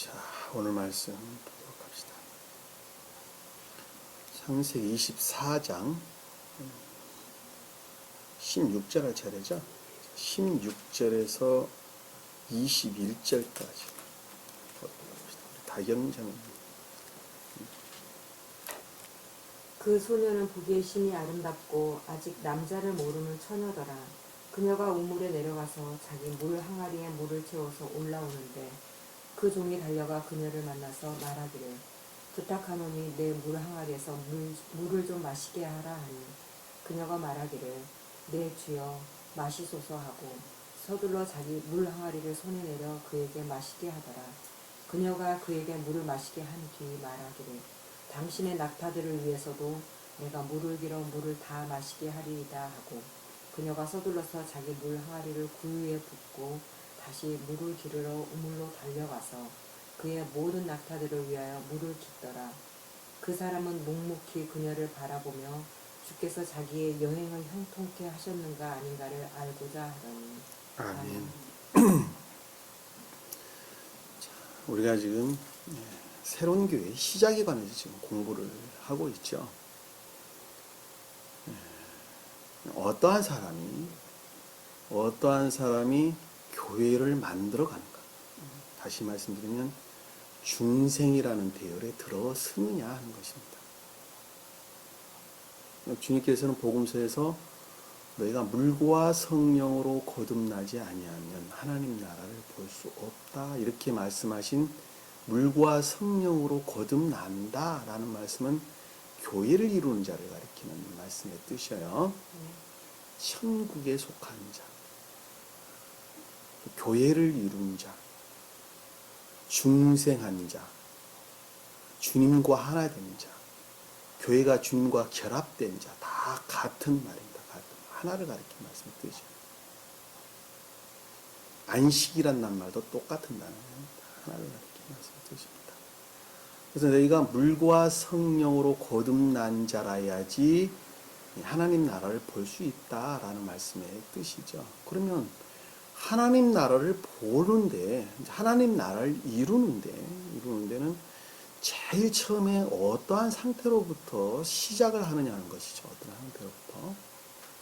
자, 오늘 말씀 보도록 합시다. 창세기 24장 16절을 차례죠. 16절에서 21절까지 보도록 합시다. 다경장. 그 소녀는 보기에 심히 아름답고 아직 남자를 모르는 처녀더라. 그녀가 우물에 내려가서 자기 물 항아리에 물을 채워서 올라오는데 그 종이 달려가 그녀를 만나서 말하기를 부탁하노니 내 물 항아리에서 물을 좀 마시게 하라 하니 그녀가 말하기를 내 주여 마시소서 하고 서둘러 자기 물 항아리를 손에 내려 그에게 마시게 하더라. 그녀가 그에게 물을 마시게 한 뒤 말하기를 당신의 낙타들을 위해서도 내가 물을 길어 물을 다 마시게 하리이다 하고 그녀가 서둘러서 자기 물 항아리를 굴 위에 붓고 다시 물을 기르러 우물로 달려가서 그의 모든 낙타들을 위하여 물을 깃더라. 그 사람은 묵묵히 그녀를 바라보며 주께서 자기의 여행을 형통케 하셨는가 아닌가를 알고자 하더니 아멘. 자, 우리가 지금 새로운 교회 시작에 관해서 지금 공부를 하고 있죠. 어떠한 사람이 교회를 만들어 가는가. 다시 말씀드리면 중생이라는 대열에 들어서느냐 하는 것입니다. 주님께서는 복음서에서 너희가 물과 성령으로 거듭나지 아니하면 하나님 나라를 볼 수 없다 이렇게 말씀하신 물과 성령으로 거듭난다라는 말씀은 교회를 이루는 자를 가리키는 말씀의 뜻이에요. 천국에 속한 자, 교회를 이루는 자, 중생한 자, 주님과 하나 된 자, 교회가 주님과 결합된 자, 다 같은 말입니다. 하나를 가리키는 말씀의 뜻이에요. 안식이란 말도 똑같은 단어예요. 하나를 가리키는 말씀의 뜻입니다. 그래서 너희가 물과 성령으로 거듭난 자라야지 하나님 나라를 볼 수 있다라는 말씀의 뜻이죠. 그러면 하나님 나라를 보는데, 하나님 나라를 이루는 데는 제일 처음에 어떠한 상태로부터 시작을 하느냐는 것이죠. 어떠한 상태로부터.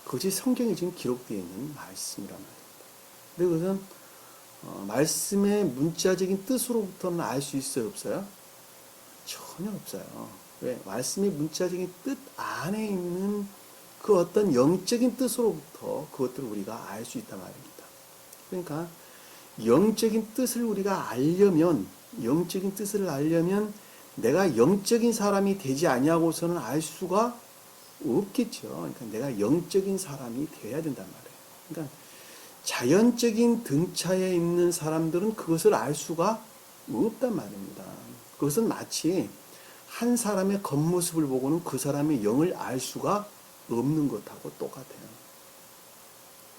그것이 성경에 지금 기록되어 있는 말씀이란 말입니다. 근데 그것은 말씀의 문자적인 뜻으로부터는 알 수 있어요, 없어요? 전혀 없어요. 왜? 말씀의 문자적인 뜻 안에 있는 그 어떤 영적인 뜻으로부터 그것들을 우리가 알 수 있단 말입니다. 그러니까 영적인 뜻을 우리가 알려면, 영적인 뜻을 알려면 내가 영적인 사람이 되지 아니하고서는 알 수가 없겠죠. 그러니까 내가 영적인 사람이 되어야 된단 말이에요. 그러니까 자연적인 등차에 있는 사람들은 그것을 알 수가 없단 말입니다. 그것은 마치 한 사람의 겉모습을 보고는 그 사람의 영을 알 수가 없는 것하고 똑같아요.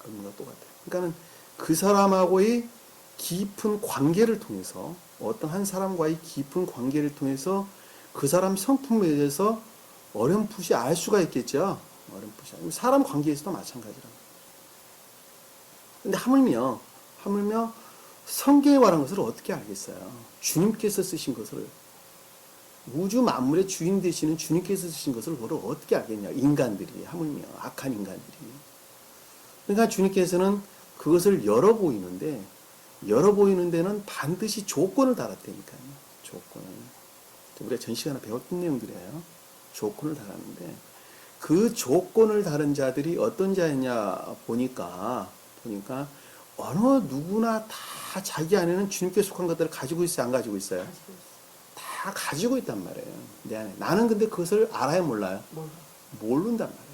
없는 것 똑같아요. 그러니까는 그 사람하고의 깊은 관계를 통해서, 어떤 한 사람과의 깊은 관계를 통해서 그 사람 성품에 대해서 어렴풋이 알 수가 있겠죠. 어렴풋이. 사람 관계에서도 마찬가지랍니다. 근데 하물며 성경에 관한 것을 어떻게 알겠어요? 주님께서 쓰신 것을, 우주 만물의 주인 되시는 주님께서 쓰신 것을 그걸 어떻게 알겠냐? 인간들이, 하물며 악한 인간들이. 그러니까 주님께서는 그것을 열어 보이는 데는 반드시 조건을 달았다니까요. 조건을. 우리가 전 시간에 배웠던 내용들이에요. 조건을 달았는데 그 조건을 다른 자들이 어떤 자였냐 보니까 어느 누구나 다 자기 안에는 주님께 속한 것들을 가지고 있어요, 안 가지고 있어요? 다 가지고 있단 말이에요. 내 안에. 나는 근데 그것을 알아요, 몰라요? 모른단 말이에요.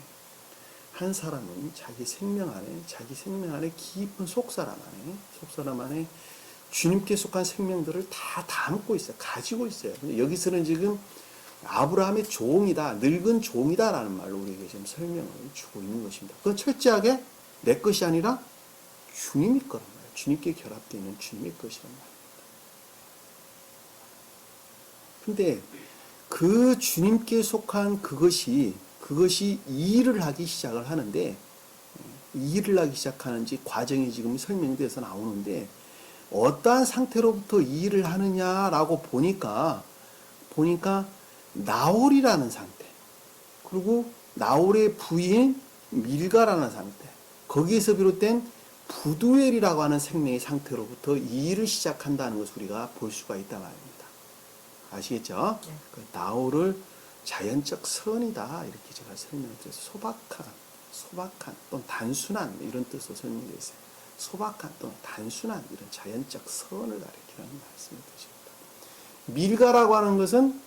한 사람은 자기 생명 안에 깊은 속사람 안에 주님께 속한 생명들을 다 담고 있어요. 가지고 있어요. 근데 여기서는 지금 아브라함의 종이다, 늙은 종이다라는 말로 우리에게 지금 설명을 주고 있는 것입니다. 그건 철저하게 내 것이 아니라 주님의 거란 말이에요. 주님께 결합되어 있는 주님의 것이란 말입니다. 근데 그 주님께 속한 그것이 일을 하기 시작을 하는데, 일을 하기 시작하는지 과정이 지금 설명돼서 나오는데, 어떠한 상태로부터 이 일을 하느냐라고 보니까 나홀이라는 상태, 그리고 나홀의 부인 밀가라는 상태, 거기에서 비롯된 부두엘이라고 하는 생명의 상태로부터 이 일을 시작한다는 것을 우리가 볼 수가 있단 말입니다. 아시겠죠? 네. 그 나홀을 자연적 선이다 이렇게 제가 설명을 드렸어요. 소박한 또는 단순한 이런 뜻으로 설명되어 있어요. 소박한 또는 단순한 이런 자연적 선을 가리키는 말씀을 드립니다. 밀가라고 하는 것은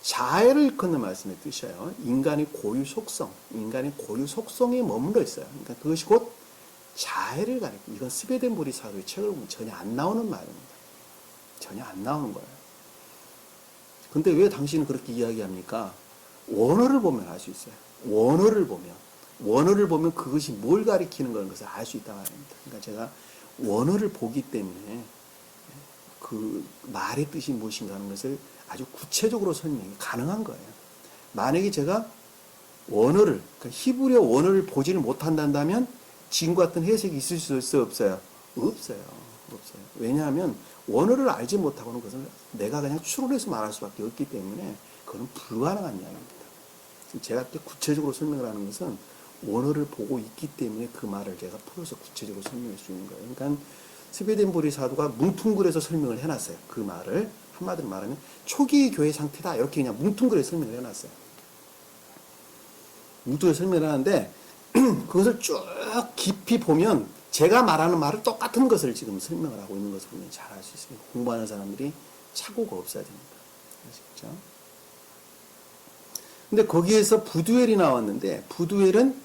자애를 일컫는 말씀의 뜻이에요. 인간의 고유 속성에 머물러 있어요. 그러니까 그것이 곧 자애를 가리키고, 이건 스베덴보리 사도의 책을 보면 전혀 안 나오는 말입니다. 전혀 안 나오는 거예요. 근데 왜 당신은 그렇게 이야기합니까? 원어를 보면 알 수 있어요. 원어를 보면 그것이 뭘 가리키는 것을 알 수 있단 말입니다. 그러니까 제가 원어를 보기 때문에 그 말의 뜻이 무엇인가 하는 것을 아주 구체적으로 설명이 가능한 거예요. 만약에 제가 원어를, 그러니까 히브리어 원어를 보지를 못한다면 지금과 같은 해석이 있을 수 있어요, 없어요? 없어요. 왜냐하면 원어를 알지 못하고는 그것을 내가 그냥 추론해서 말할 수밖에 없기 때문에 그건 불가능한 이야기입니다. 제가 이렇게 구체적으로 설명을 하는 것은 원어를 보고 있기 때문에 그 말을 제가 풀어서 구체적으로 설명할 수 있는 거예요. 그러니까 스베덴보리 사도가 뭉퉁그려서 설명을 해놨어요. 그 말을 한마디로 말하면 초기 교회 상태다 이렇게 그냥 뭉퉁그려서 설명을 해놨어요. 뭉퉁그려서 설명을 하는데 그것을 쭉 깊이 보면 제가 말하는 말을 똑같은 것을 지금 설명을 하고 있는 것을 보면 잘 알 수 있습니다. 공부하는 사람들이 착오가 없어야 됩니다. 아시겠죠? 근데 거기에서 부두엘이 나왔는데, 부두엘은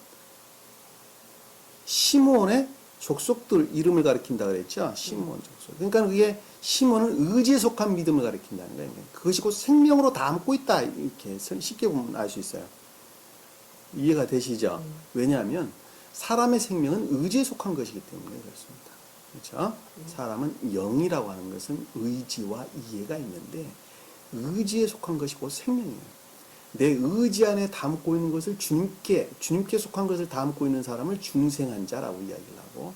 시므온의 족속들 이름을 가리킨다 그랬죠? 시므온 족속. 그러니까 그게 시므온은 의지에 속한 믿음을 가리킨다는 거예요. 그것이 곧 생명으로 담고 있다. 이렇게 쉽게 보면 알 수 있어요. 이해가 되시죠? 왜냐하면 사람의 생명은 의지에 속한 것이기 때문에 그렇습니다. 그렇죠? 사람은 영이라고 하는 것은 의지와 이해가 있는데 의지에 속한 것이 곧 생명이에요. 내 의지 안에 담고 있는 것을 주님께 속한 것을 담고 있는 사람을 중생한 자라고 이야기를 하고,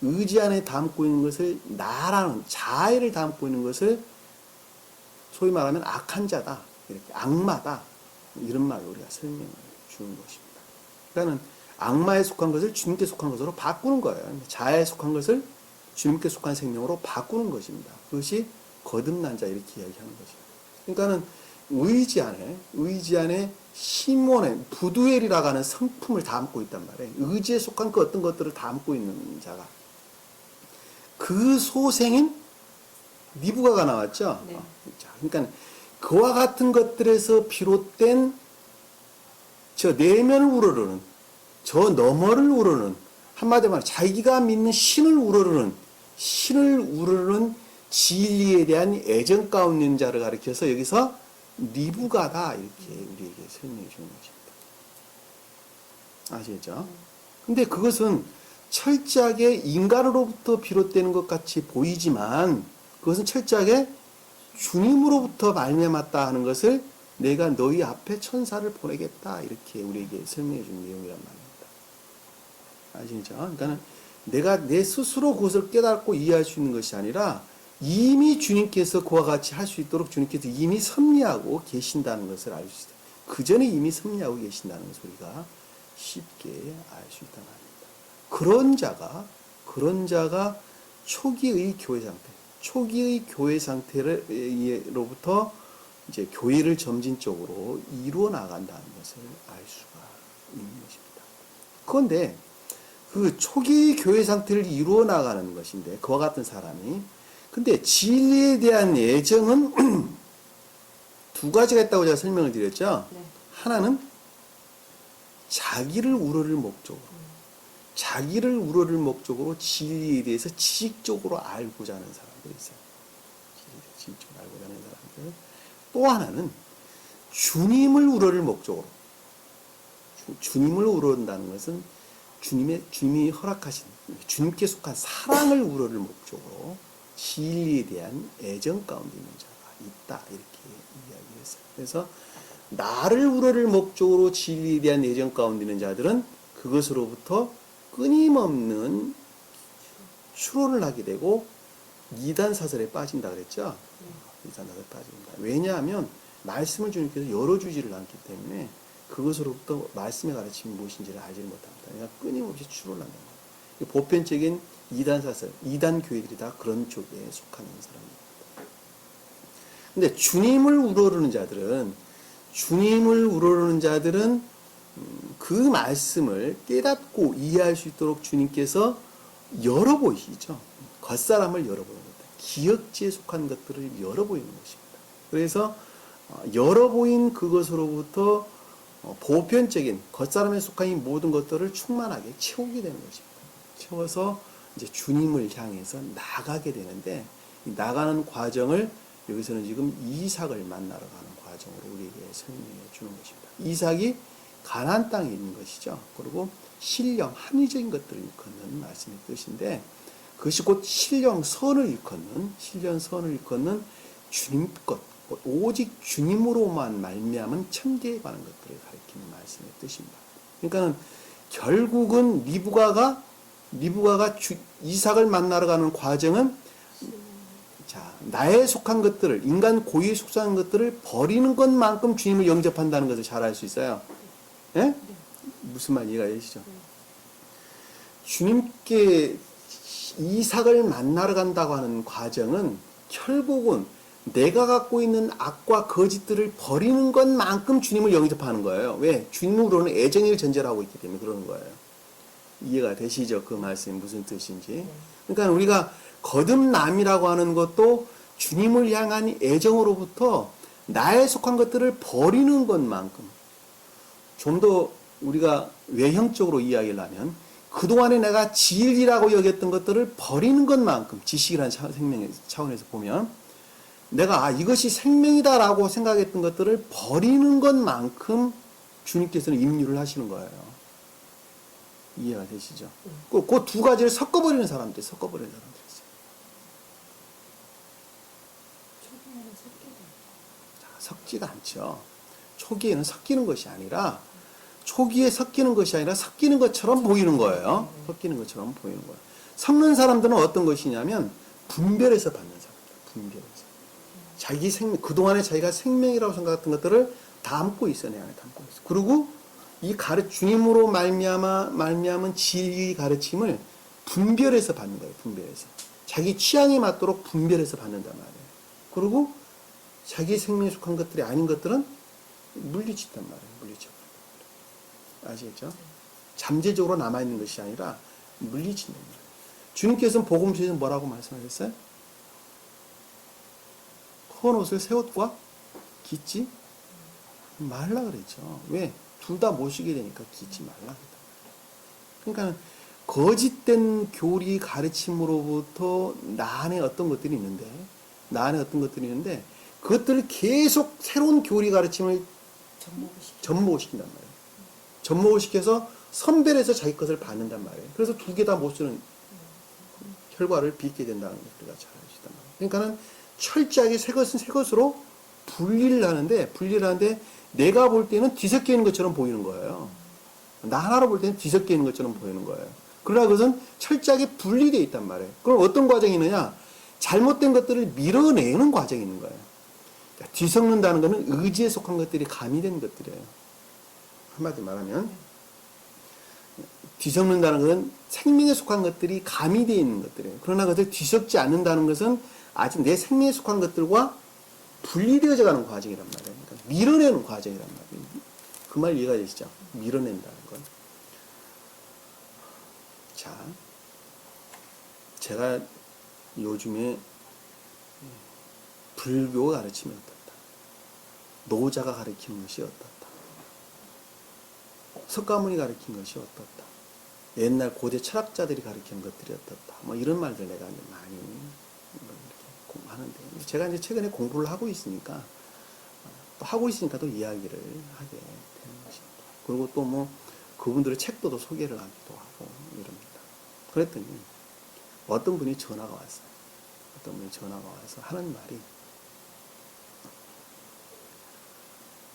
의지 안에 담고 있는 것을 나라는 자애를 담고 있는 것을 소위 말하면 악한 자다, 이렇게 악마다, 이런 말로 우리가 설명을 주는 것입니다. 그러니까는 악마에 속한 것을 주님께 속한 것으로 바꾸는 거예요. 자아에 속한 것을 주님께 속한 생명으로 바꾸는 것입니다. 그것이 거듭난 자 이렇게 이야기하는 것입니다. 그러니까는 의지 안에 시몬의 부두엘이라고 하는 성품을 담고 있단 말이에요. 의지에 속한 그 어떤 것들을 담고 있는 자가. 그 소생인 니부가가 나왔죠? 네. 그러니까 그와 같은 것들에서 비롯된 저 내면을 우러르는, 저 너머를 우러르는, 한마디로 말해 자기가 믿는 신을 우러르는 진리에 대한 애정 가운데 있는 자를 가리켜서 여기서 니부가다 이렇게 우리에게 설명해 주는 것입니다. 아시겠죠? 근데 그것은 철저하게 인간으로부터 비롯되는 것 같이 보이지만 그것은 철저하게 주님으로부터 말미암았다 하는 것을 내가 너희 앞에 천사를 보내겠다 이렇게 우리에게 설명해 주는 내용이란 말입니다. 아시겠죠? 그러니까 내가 내 스스로 그것을 깨닫고 이해할 수 있는 것이 아니라 이미 주님께서 그와 같이 할 수 있도록 주님께서 이미 섭리하고 계신다는 것을 알 수 있어요. 그 전에 이미 섭리하고 계신다는 것을 우리가 쉽게 알 수 있단 말입니다. 그런 자가 초기의 교회 상태로부터 이제 교회를 점진적으로 이루어 나간다는 것을 알 수가 있는 것입니다. 그런데 그 초기 교회 상태를 이루어 나가는 것인데 그와 같은 사람이, 근데 진리에 대한 애정은 두 가지가 있다고 제가 설명을 드렸죠. 네. 하나는 자기를 우러를 목적으로 진리에 대해서 지식적으로 알고자 하는 사람들이 있어요. 지식적으로 알고자 하는 사람들. 또 하나는 주님을 우러를 목적으로, 주님을 우러른다는 것은 주님이 허락하신 주님께 속한 사랑을 우러를 목적으로 진리에 대한 애정 가운데 있는 자가 있다 이렇게 이야기했어요. 그래서 나를 우러를 목적으로 진리에 대한 애정 가운데 있는 자들은 그것으로부터 끊임없는 추론을 하게 되고 이단 사설에 빠진다 그랬죠. 이단 사설에 빠집니다. 왜냐하면 말씀을 주님께서 열어주지를 않기 때문에 그것으로부터 말씀의 가르침이 무엇인지를 알지 못합니다. 그러니까 끊임없이 추론한다는 거예요. 보편적인 이단 사설, 이단 교회들이 다 그런 쪽에 속하는 사람입니다. 근데 주님을 우러르는 자들은 그 말씀을 깨닫고 이해할 수 있도록 주님께서 열어보이시죠. 겉사람을 열어보이는 겁니다. 기역지에 속한 것들을 열어보이는 것입니다. 그래서 열어보인 그것으로부터 보편적인 겉사람에 속한 모든 것들을 충만하게 채우게 되는 것입니다. 채워서 이제 주님을 향해서 나가게 되는데, 이 나가는 과정을 여기서는 지금 이삭을 만나러 가는 과정으로 우리에게 설명해 주는 것입니다. 이삭이 가나안 땅에 있는 것이죠. 그리고 신령, 합리적인 것들을 일컫는 말씀의 뜻인데, 그것이 곧 신령선을 일컫는 주님 것, 오직 주님으로만 말미암은 천계에 관한 것들을 가리키는 말씀의 뜻입니다. 그러니까 결국은 리브가가 이삭을 만나러 가는 과정은, 자, 나에 속한 것들을, 인간 고유에 속한 것들을 버리는 것만큼 주님을 영접한다는 것을 잘 알 수 있어요. 예? 무슨 말 이해가 되시죠? 주님께 이삭을 만나러 간다고 하는 과정은 결국은 내가 갖고 있는 악과 거짓들을 버리는 것만큼 주님을 영접하는 거예요. 왜? 주님으로는 애정을 전제하고 있기 때문에 그러는 거예요. 이해가 되시죠? 그 말씀이 무슨 뜻인지. 그러니까 우리가 거듭남이라고 하는 것도 주님을 향한 애정으로부터 나에 속한 것들을 버리는 것만큼, 좀 더 우리가 외형적으로 이야기를 하면 그동안에 내가 진리라고 여겼던 것들을 버리는 것만큼, 지식이라는 생명의 차원에서 보면 내가 이것이 생명이다라고 생각했던 것들을 버리는 것만큼 주님께서는 임유를 하시는 거예요. 이해가 되시죠? 그 두 가지를 섞어버리는 사람들이 있어요. 초기에는 섞이죠. 자, 섞지가 않죠. 초기에는 섞이는 것이 아니라, 섞이는 것처럼 보이는 거예요. 섞이는 것처럼 보이는 거예요. 섞는 사람들은 어떤 것이냐면 분별해서 받는 사람입니다. 분별해서. 자기 생명, 그동안에 자기가 생명이라고 생각했던 것들을 담고 있어, 내 안에 담고 있어. 그리고 이 주님으로 말미암은 진리 가르침을 분별해서 받는 거예요. 분별해서. 자기 취향에 맞도록 분별해서 받는단 말이에요. 그리고 자기 생명에 속한 것들이 아닌 것들은 물리친단 말이에요. 물리쳐. 아시겠죠? 잠재적으로 남아있는 것이 아니라 물리친단 말이에요. 주님께서는 복음서에서 뭐라고 말씀하셨어요? 헌 옷을 새 옷과 깃지 말라 그랬죠. 왜? 둘 다 모시게 되니까 깃지 말라 그랬다. 그러니까 거짓된 교리 가르침으로부터 나 안에 어떤 것들이 있는데, 그것들을 계속 새로운 교리 가르침을 접목을 시킨단 말이에요. 접목을 시켜서 선별해서 자기 것을 받는단 말이에요. 그래서 두 개 다 못 쓰는 결과를 빚게 된다는 것을 우리가 잘 아시단 말이에요. 그러니까는 철저하게 새 것은 새 것으로 분리를 하는데 내가 볼 때는 뒤섞여 있는 것처럼 보이는 거예요. 나 하나로 볼 때는 뒤섞여 있는 것처럼 보이는 거예요. 그러나 그것은 철저하게 분리되어 있단 말이에요. 그럼 어떤 과정이 있느냐? 잘못된 것들을 밀어내는 과정이 있는 거예요. 뒤섞는다는 것은 의지에 속한 것들이 가미된 것들이에요. 한마디 말하면 뒤섞는다는 것은 생명에 속한 것들이 가미되어 있는 것들이에요. 그러나 그것을 뒤섞지 않는다는 것은 아직 내 생명에 속한 것들과 분리되어져 가는 과정이란 말이에요. 그러니까 밀어내는 과정이란 말이에요. 그 말 이해가 되시죠? 밀어낸다는 건. 자, 제가 요즘에 불교가 가르치면 어떻다. 노자가 가르치는 것이 어떻다. 석가모니 가르친 것이 어떻다. 옛날 고대 철학자들이 가르치는 것들이 어떻다. 뭐 이런 말들 내가 이제 많이 이렇게 하는데, 제가 이제 최근에 공부를 하고 있으니까 또 이야기를 하게 되는 것입니다. 그리고 또 뭐 그분들의 책도 또 소개를 하기도 하고 이럽니다. 그랬더니 어떤 분이 전화가 왔어요. 와서 하는 말이,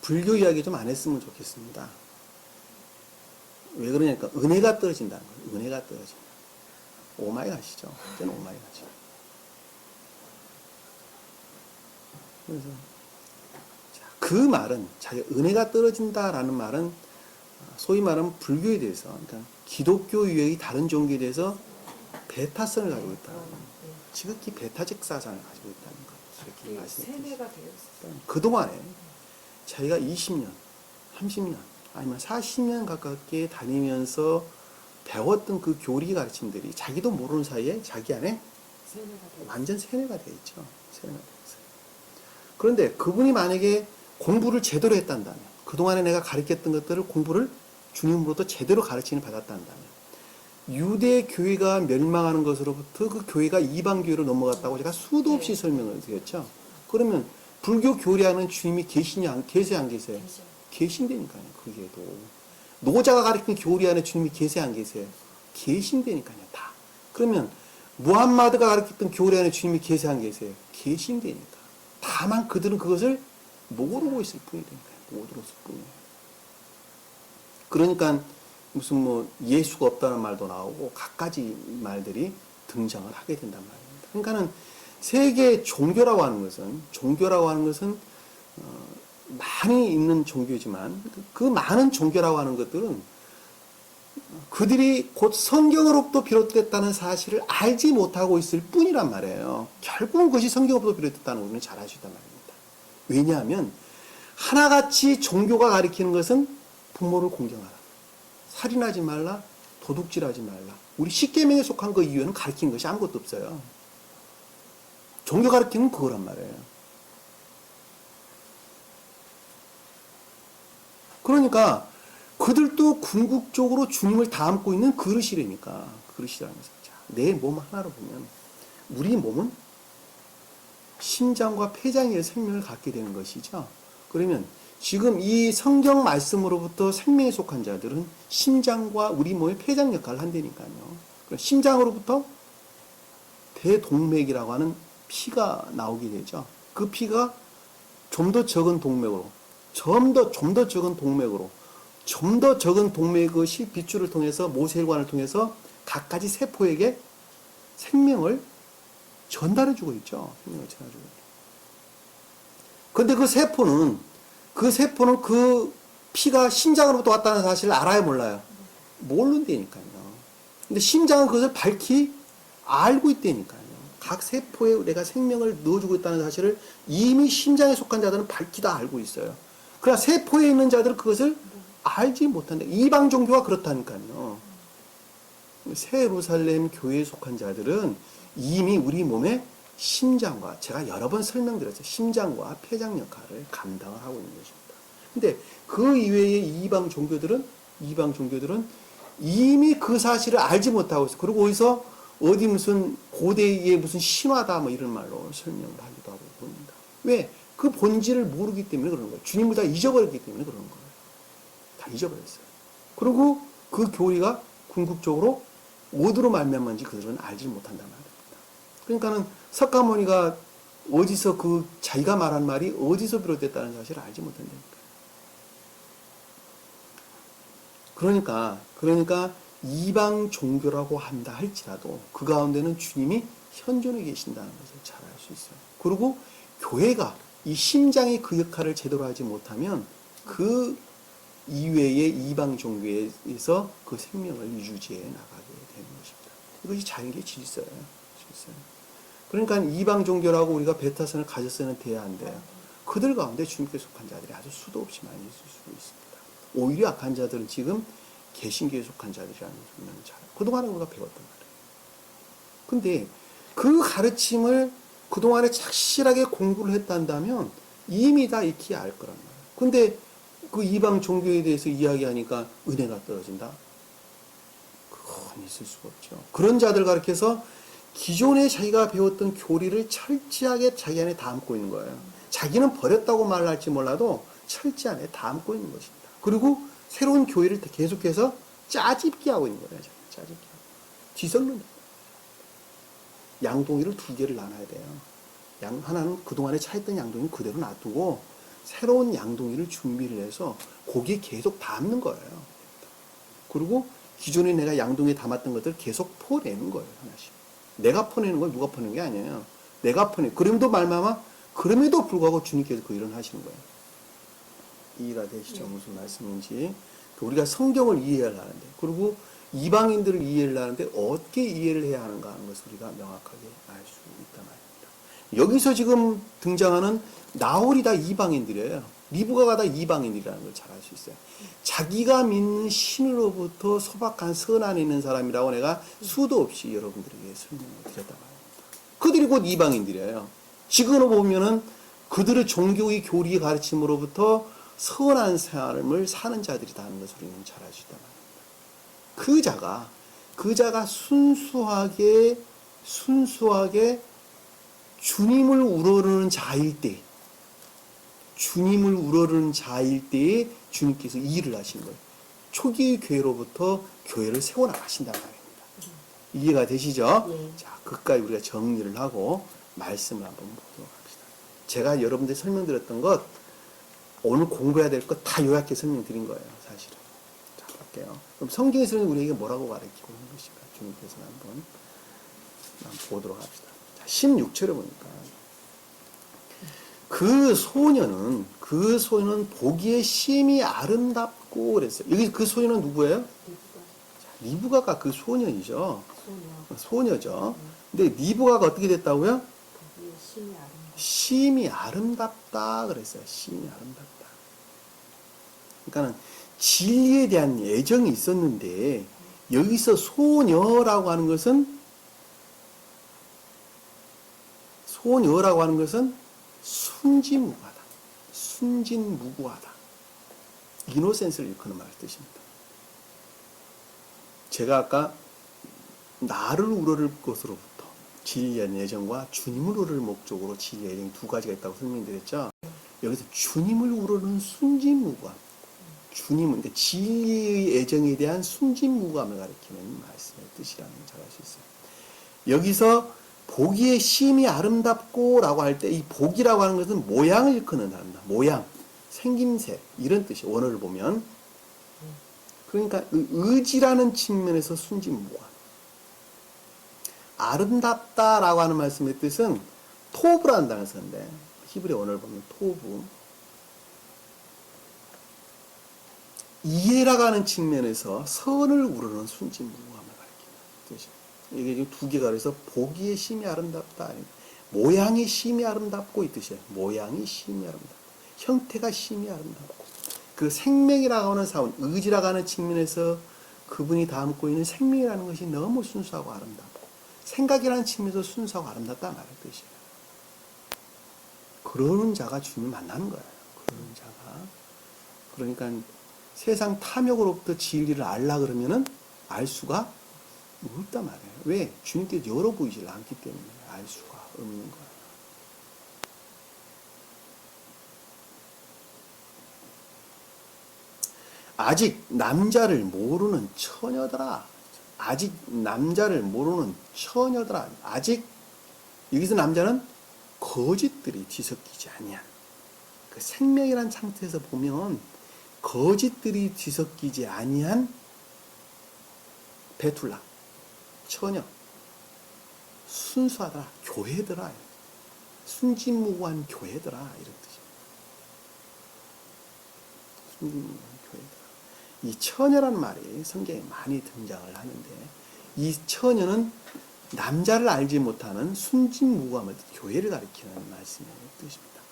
불교 이야기 좀 안 했으면 좋겠습니다. 왜 그러냐니까 은혜가 떨어진다는 거예요. 은혜가 떨어진다. 오마이갓이죠. 그때는 오마이갓이죠. 그래서 그 말은 자기 은혜가 떨어진다라는 말은 소위 말하면 불교에 대해서, 그러니까 기독교 유형이 다른 종교에 대해서 배타성을 가지고 있다는 거예요. 지극히 배타적 사상을 가지고 있다는 거. 이렇게 말씀드렸습니다. 세뇌가 되어 있어요. 그동안에 자기가 20년, 30년, 아니면 40년 가깝게 다니면서 배웠던 그 교리 가르침들이 자기도 모르는 사이에 자기 안에 세뇌가 되어 완전 세뇌가 되어 있죠. 세뇌가 되어 있어요. 그런데 그분이 만약에 공부를 제대로 했단다면, 그동안에 내가 가르쳤던 것들을 공부를 주님으로부터 제대로 가르침을 받았단다면, 유대 교회가 멸망하는 것으로부터 그 교회가 이방 교회로 넘어갔다고 제가 수도 없이 설명을 드렸죠. 그러면 불교 교리하는 주님이 계시냐, 계세요, 안 계세요? 계셔. 계신다니까요. 그게도 노자가 가르친 교리 안에 주님이 계세요, 안 계세요? 계신다니까요. 다. 그러면 무함마드가 가르쳤던 교리 안에 주님이 계세요, 안 계세요? 계신다니까. 다만 그들은 그것을 모르고 있을 뿐이니까요. 모르고 있을 뿐이에요. 그러니까 무슨 뭐 예수가 없다는 말도 나오고 갖가지 말들이 등장을 하게 된단 말입니다. 그러니까는 세계 종교라고 하는 것은 많이 있는 종교지만 그 많은 종교라고 하는 것들은 그들이 곧 성경으로부터 비롯됐다는 사실을 알지 못하고 있을 뿐이란 말이에요. 결국은 그것이 성경으로부터 비롯됐다는 것은 잘 알 수 있단 말입니다. 왜냐하면 하나같이 종교가 가리키는 것은 부모를 공경하라, 살인하지 말라, 도둑질하지 말라. 우리 십계명에 속한 그 이유에는 가르치는 것이 아무것도 없어요. 종교 가르치는 그거란 말이에요. 그러니까 그들도 궁극적으로 주님을 담고 있는 그릇이라니까. 그릇이라는 것은. 내 몸 하나로 보면 우리 몸은 심장과 폐장의 생명을 갖게 되는 것이죠. 그러면 지금 이 성경 말씀으로부터 생명에 속한 자들은 심장과 우리 몸의 폐장 역할을 한다니까요. 심장으로부터 대동맥이라고 하는 피가 나오게 되죠. 그 피가 좀 더 적은 동맥으로, 좀 더 적은 동맥으로, 좀 더 적은 동맥의 실빗줄을 통해서, 모세혈관을 통해서 갖가지 세포에게 생명을 전달해주고 있죠. 생명을 전달해주고 있죠. 근데 그 세포는 그 피가 심장으로부터 왔다는 사실을 알아야 몰라요? 모른다니까요. 근데 심장은 그것을 밝히 알고 있다니까요. 각 세포에 내가 생명을 넣어주고 있다는 사실을 이미 심장에 속한 자들은 밝히 다 알고 있어요. 그러나 세포에 있는 자들은 그것을 알지 못한다. 이방 종교가 그렇다니까요. 새 예루살렘 교회에 속한 자들은 이미 우리 몸의 심장과, 제가 여러 번 설명드렸죠. 심장과 폐장 역할을 감당을 하고 있는 것입니다. 근데 그 이외의 이방 종교들은 이미 그 사실을 알지 못하고 있어요. 그리고 어디서 어디 무슨 고대의 무슨 신화다 뭐 이런 말로 설명을 하기도 하고 그럽니다. 왜? 그 본질을 모르기 때문에 그러는 거예요. 주님을 다 잊어버렸기 때문에 그러는 거예요. 다 잊어버렸어요. 그리고 그 교리가 궁극적으로 어디로 말미암은지 그들은 알지 못한단 말입니다. 그러니까는 석가모니가 어디서 그 자기가 말한 말이 어디서 비롯됐다는 사실을 알지 못한다니까. 그러니까 이방 종교라고 한다 할지라도 그 가운데는 주님이 현존해 계신다는 것을 잘 알 수 있어요. 그리고 교회가 이 심장이 그 역할을 제대로 하지 못하면 그 이외의 이방 종교에서 그 생명을 유지해 나가게 되는 것입니다. 이것이 자연계의 질서예요. 그러니까 이방 종교라고 우리가 배타선을 가졌어야 돼야 한대요. 그들 가운데 주님께 속한 자들이 아주 수도 없이 많이 있을 수 있습니다. 오히려 악한 자들은 지금 개신교에 속한 자들이라는 소리는 잘 그동안에 우리가 배웠단 말이에요. 근데 그 가르침을 그동안에 착실하게 공부를 했단다면 이미 다 익히 알 거란 말이에요. 근데 그 이방 종교에 대해서 이야기하니까 은혜가 떨어진다? 그건 있을 수가 없죠. 그런 자들 가르쳐서 기존에 자기가 배웠던 교리를 철저하게 자기 안에 담고 있는 거예요. 자기는 버렸다고 말할지 몰라도 철저 안에 담고 있는 것입니다. 그리고 새로운 교회를 계속해서 짜집기 하고 있는 거예요. 짜집기. 뒤섞는. 양동이를 두 개를 나눠야 돼요. 하나는 그동안에 차있던 양동이를 그대로 놔두고 새로운 양동이를 준비를 해서 거기에 계속 담는 거예요. 그리고 기존에 내가 양동이에 담았던 것들을 계속 퍼내는 거예요. 하나씩. 내가 퍼내는 걸 누가 퍼내는 게 아니에요. 내가 퍼내. 그럼에도 말마마 그럼에도 불구하고 주님께서 그 일을 하시는 거예요. 이해가 되시죠? 무슨 말씀인지. 우리가 성경을 이해를 하는데, 그리고 이방인들을 이해를 하는데 어떻게 이해를 해야 하는가 하는 것을 우리가 명확하게 알 수 있단 말입니다. 여기서 지금 등장하는 나홀이 다 이방인들이에요. 리브가가 다 이방인이라는 걸 잘 알 수 있어요. 자기가 믿는 신으로부터 소박한 선 안에 있는 사람이라고 내가 수도 없이 여러분들에게 설명을 드렸단 말입니다. 그들이 곧 이방인들이에요. 지금으로 보면은 그들의 종교의 교리의 가르침으로부터 선한 삶을 사는 자들이다 하는 것을 우리는 잘 알 수 있단 말입니다. 그 자가 순수하게 주님을 우러르는 자일 때, 주님을 우러르는 자일 때에 주님께서 이 일을 하신 거예요. 초기 교회로부터 교회를 세워나가신단 말입니다. 이해가 되시죠? 예. 자, 그까지 우리가 정리를 하고 말씀을 한번 보도록 합시다. 제가 여러분들 설명드렸던 것, 오늘 공부해야 될 것 다 요약해 설명드린 거예요, 사실은. 자, 갈게요. 그럼 성경에서는 우리에게 뭐라고 가르치고 있는 것인가? 주님께서 한번 보도록 합시다. 자, 16절에 보니까 그 소녀는 보기에 심히 아름답고 그랬어요. 여기 그 소녀는 누구예요? 리브가가 그 소년이죠. 소녀죠. 근데 리브가가 어떻게 됐다고요? 심히 아름답다 그랬어요. 심히 아름답다. 그러니까는 진리에 대한 애정이 있었는데 여기서 소녀라고 하는 것은 순진무구하다. 이노센스를 일컫는 말 뜻입니다. 제가 아까 나를 우러를 것으로부터 진리의 예정과 주님을 우러를 목적으로 진리의 예정이 두 가지가 있다고 설명드렸죠. 여기서 주님을 우러는 순진무구함, 그러니까 진리의 예정에 대한 순진무구함을 가리키는 말씀의 뜻이라는 걸 잘 알 수 있어요. 여기서 보기에 심히 아름답고 라고 할 때 이 보기라고 하는 것은 모양을 일컫는 단어입니다. 모양, 생김새 이런 뜻이 원어를 보면, 그러니까 의지라는 측면에서 순진무구함. 아름답다라고 하는 말씀의 뜻은 토브라는 단어를 쓰는데 히브리 원어를 보면 토브, 이해라고 하는 측면에서 선을 우러는 순진무구함을 가리키는 뜻이에요. 이게 지금 두 개가 그래서 보기에 심히 아름답다, 모양이 심히 아름답고 이 뜻이에요. 모양이 심히 아름답고 형태가 심히 아름답고 그 생명이라고 하는 사원, 의지라고 하는 측면에서 그분이 담고 있는 생명이라는 것이 너무 순수하고 아름답고 생각이라는 측면에서 순수하고 아름답다 말의 뜻이에요. 그러는 자가 주님을 만나는 거예요. 그러는 자가. 그러니까 세상 탐욕으로부터 진리를 알라 그러면은 알 수가 없단 말이에요. 왜? 주님께서 열어보이질 않기 때문에 알 수가 없는 거예요. 아직 남자를 모르는 처녀들아. 아직 남자를 모르는 처녀들아. 아직 여기서 남자는 거짓들이 뒤섞이지 아니한 그 생명이란 상태에서 보면 거짓들이 뒤섞이지 아니한 베툴라 처녀 순수하더라 교회더라 순진무구한 교회더라 이런 뜻입니다. 순진무구한 교회더라. 이 처녀라는 말이 성경에 많이 등장을 하는데 이 처녀는 남자를 알지 못하는 순진무구함을 교회를 가리키는 말씀의 뜻입니다.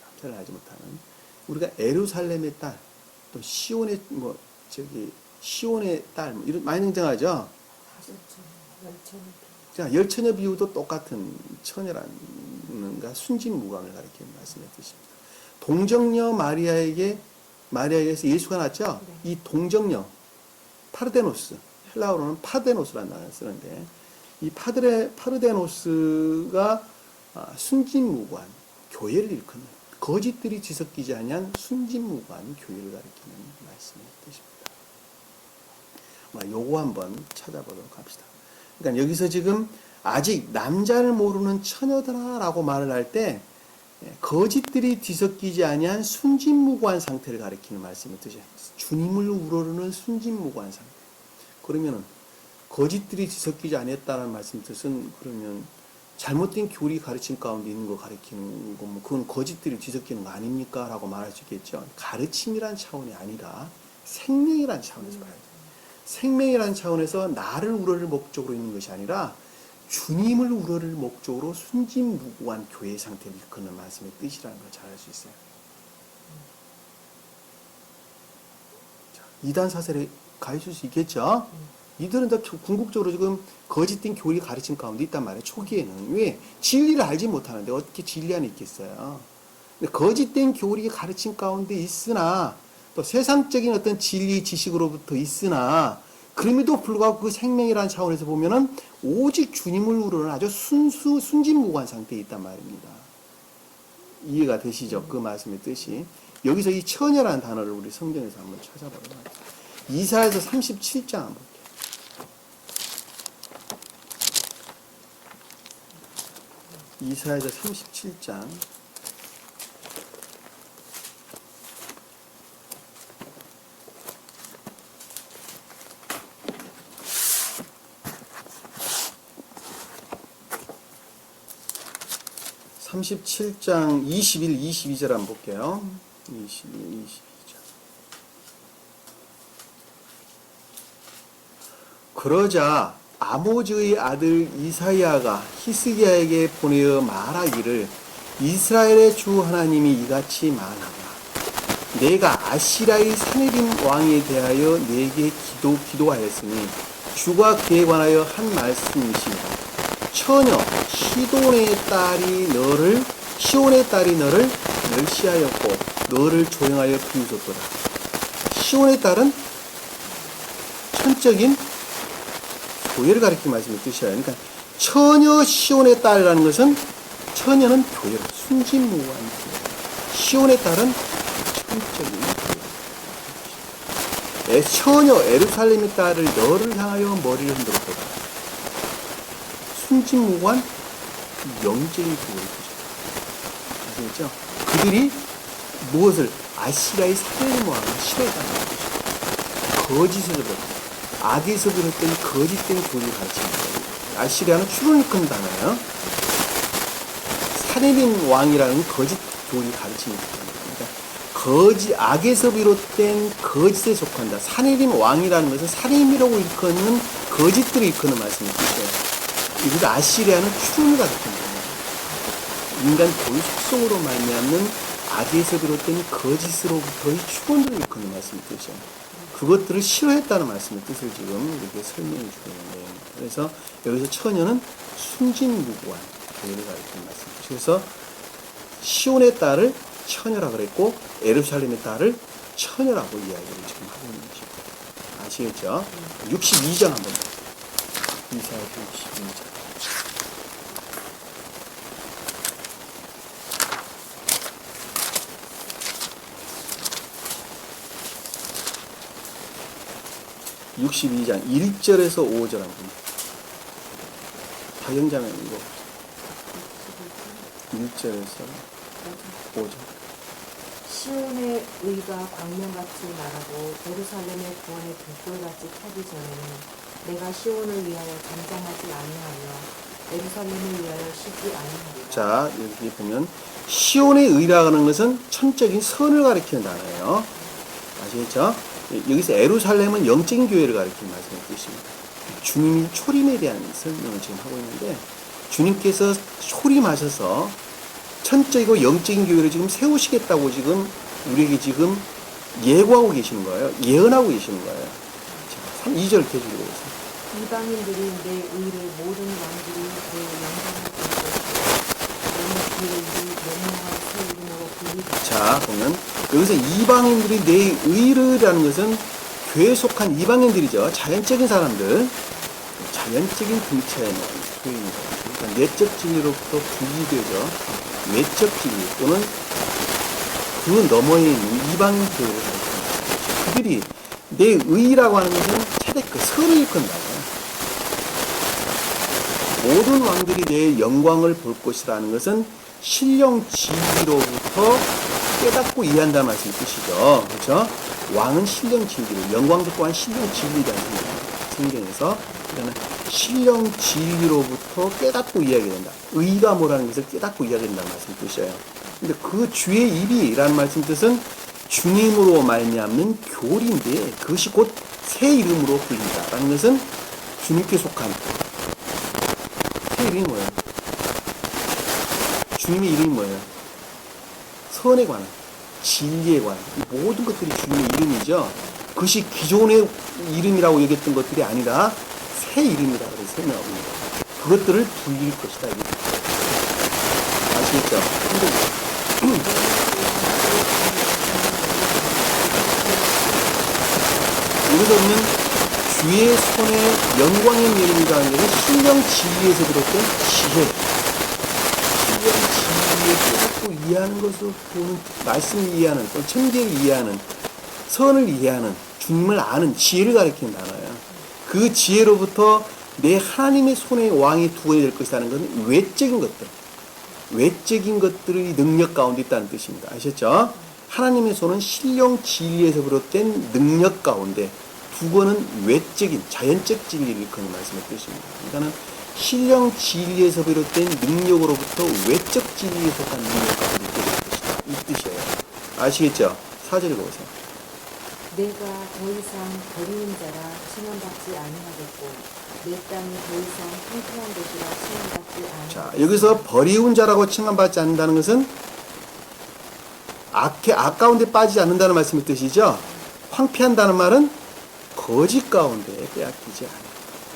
남자를 알지 못하는 우리가 에루살렘의 딸, 또 시온의 시온의 딸 이런 많이 등장하죠. 자, 열처녀 비유도 똑같은 처녀라는 순진무구함을 가리키는 말씀의 뜻입니다. 동정녀 마리아에게서 예수가 났죠. 네. 이 동정녀 파르데노스 헬라어로는 파르데노스라는 단어를 쓰는데 이 파르데노스가 순진무구한 교회를 일컫는 거짓들이 뒤섞이지 아니한 순진무구한 교회를 가리키는 말씀의 뜻입니다. 요거 한번 찾아보도록 합시다. 그러니까 여기서 지금 아직 남자를 모르는 처녀들아 라고 말을 할 때 거짓들이 뒤섞이지 아니한 순진무구한 상태를 가리키는 말씀을 뜻이에요. 주님을 우러르는 순진무구한 상태. 그러면은 거짓들이 뒤섞이지 아니했다는 말씀 뜻은 그러면 잘못된 교리 가르침 가운데 있는 거 가리키는 거, 뭐 그건 거짓들이 뒤섞이는 거 아닙니까? 라고 말할 수 있겠죠. 가르침이란 차원이 아니라 생명이란 차원에서 봐야 돼요. 생명이란 차원에서 나를 우러를 목적으로 있는 것이 아니라 주님을 우러를 목적으로 순진무구한 교회의 상태를 일컫는 말씀의 뜻이라는 걸 잘 알 수 있어요. 자, 이단 사설에 가 있을 수 있겠죠. 이들은 다 궁극적으로 지금 거짓된 교리 가르침 가운데 있단 말이에요. 초기에는. 왜? 진리를 알지 못하는데 어떻게 진리 안에 있겠어요. 근데 거짓된 교리 가르침 가운데 있으나 또 세상적인 어떤 진리 지식으로부터 있으나 그럼에도 불구하고 그 생명이라는 차원에서 보면은 오직 주님을 우러는 아주 순진무구한 상태에 있단 말입니다. 이해가 되시죠? 그 말씀의 뜻이. 여기서 이 처녀라는 단어를 우리 성경에서 한번 찾아보도록 하겠습니다. 이사야서 37장 한번 볼게요. 이사야서 37장 37장 21, 22절 한번 볼게요. 21, 22절. 그러자 아모즈의 아들 이사야가 히스기야에게 보내어 말하기를 이스라엘의 주 하나님이 이같이 말하노라. 내가 아시라의 사네림 왕에 대하여 내게 기도하였으니 주가 그에 관하여 한 말씀이시니라. 처녀 시돈의 딸이 너를 멸시하였고 너를 조용하여 비웃었도다. 시온의 딸은 천적인 교회를 가리키는 말씀을 뜻이에요. 그러니까 처녀 시온의 딸이라는 것은 처녀는 교회로 순진무구한 교회. 시온의 딸은 천적인 교회. 처녀 예루살렘의 딸을 너를 향하여 머리를 흔들었도다. 순진무구한 영적인 교회를 뜻이죠. 아시겠죠? 그들이 무엇을 아시라의 사내림 왕을 싫어했다는 것이죠. 거짓을 버렸다. 악에서 비롯된 거짓된 교리를 가르치는 거예요. 아시리아는 추론을 큰 단어예요. 사네림 왕이라는 거짓 교리를 가르치는 거예요. 그러니까 악에서 비롯된 거짓에 속한다. 사네림 왕이라는 것은 사네림이라고 일컫는 거짓들을 일컫는 말씀이 있어요. 이것도 아시리아는 추론을 가르치는 거예요. 인간 고유 속성으로 말미암는 악에서 비롯된 거짓으로부터의 추론을 일컫는 말씀이 뜻이에요. 그것들을 싫어했다는 말씀의 뜻을 지금 이렇게 설명해 주고 있는데, 그래서 여기서 처녀는 순진무구한 교회를 가리키는 말씀이죠. 그래서 시온의 딸을 처녀라 그랬고 예루살렘의 딸을 처녀라고 이야기를 지금 하고 있는 것입니다. 아시겠죠? 62장 한번 볼게요. 이사야 62장. (62장) 1절에서 5절 한번 다영자면 이거 1절에서 5절. 시온의 의가 광명같이 말하고 예루살렘의 구원의 등불같이 타기 전에는 내가 시온을 위하여 잠잠하지 아니하며 예루살렘을 위하여 쉬지 아니하리라. 자, 여기 보면 시온의 의라는 것은 천적인 선을 가리키는 단어예요. 아시겠죠? 여기서 예루살렘은 영적인 교회를 가리키는 말씀을 뜻입니다. 주님이 초림에 대한 설명을 지금 하고 있는데, 주님께서 초림하셔서 천적이고 영적인 교회를 지금 세우시겠다고 지금 우리에게 지금 예고하고 계시는 거예요. 예언하고 계시는 거예요. 자, 2절 계속 읽어보세요. 이방인들이 내 의를 모든 왕들이 내 영광을 보고 내 뒤에 네 명령할 새 이름으로 불리다. 자, 보면 여기서 이방인들이 내 의르라는 것은 교회에 속한 이방인들이죠. 자연적인 사람들, 자연적인 등차에 있는 교회입니다. 그러니까 내적 진리로부터 분리되죠. 외적 진리 또는 그 너머에 있는 이방인 교회를 가리킵니다. 그들이 내 의라고 하는 것은 차례 그 선을 일컫는다. 모든 왕들이 내 영광을 볼 것이라는 것은 신령 진리로부터 깨닫고 이해한다는 말씀이 뜻이죠. 그렇죠? 왕은 신령 진리로, 영광도 또한 신령 진리라는 성경에서 그러니까 신령 진리로부터 깨닫고 이해하게 된다. 의가 뭐라는 것을 깨닫고 이해하게 된다는 말씀이 뜻이에요. 근데 그 주의 입이라는 말씀 뜻은 주님으로 말미암는 교리인데 그것이 곧 새 이름으로 불린다라는 것은 주님께 속한 새 이름이 뭐예요? 주님의 이름이 뭐예요? 선에 관한, 진리에 관한 이 모든 것들이 주님의 이름이죠. 그것이 기존의 이름이라고 얘기했던 것들이 아니라 새 이름이라고 설명하고 있는 거예요. 그것들을 불릴 것이다. 아시겠죠? 여기서 보면 주의 손에 영광의 이름이라는 것은 신령 진리에서 비롯된 지혜, 신령 진리에 깨닫고 이해하는 것을 보는 말씀을 이해하는 또 천계를 이해하는 선을 이해하는 주님을 아는 지혜를 가리키는 단어예요. 그 지혜로부터 내 하나님의 손에 왕이 두어야 될 것이라는 것은 외적인 것들, 외적인 것들의 능력 가운데 있다는 뜻입니다. 아셨죠? 하나님의 손은 신령 진리에서 비롯된 능력 가운데 두고는 외적인 자연적 진리를 일컫는 말씀의 뜻입니다. 그러니까는 신령 진리에서 비롯된 능력으로부터 외적 진리에 속한 능력 가운데 있게 될 것이다. 이 뜻이에요. 아시겠죠? 4절 보세요. 내가 더 이상 버리는 자라 칭함받지 아니하겠고 내 땅이 더 이상 평평한 곳이라 칭함받지 아니하겠고. 자, 여기서 버리운 자라고 칭함받지 않는다는 것은 악 가운데 빠지지 않는다는 말씀의 뜻이죠. 황폐한다는 말은 거짓 가운데 빼앗기지 않아.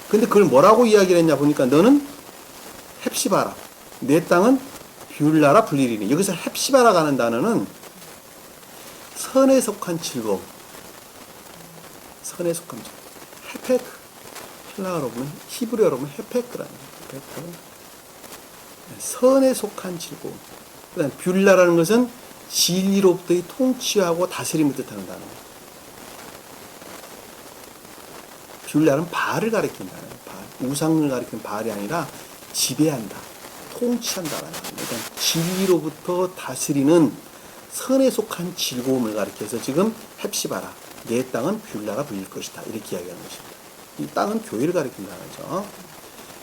근데 그걸 뭐라고 이야기를 했냐 보니까 너는 헵시바라. 내 땅은 뷰라라 불리리니. 여기서 헵시바라가 하는 단어는 선에 속한 즐거움. 선에 속한 즐거움. 헤페크. 헬라어로 보면 히브리어로 보면 헤페크라는 거예요. 헤페크. 선에 속한 즐거움. 그다음 뷰라라는 것은 진리로부터의 통치하고 다스림을 뜻하는 단어예요. 뷰라는 바알을 가리킨다. 바알. 우상을 가리키는 바알이 아니라 지배한다. 통치한다라는 거예요. 그러니까 진리로부터 다스리는 선에 속한 즐거움을 가리켜서 지금 헵시바라. 내 땅은 뷰라가 불릴 것이다. 이렇게 이야기하는 것입니다. 이 땅은 교회를 가리킨다는 거죠.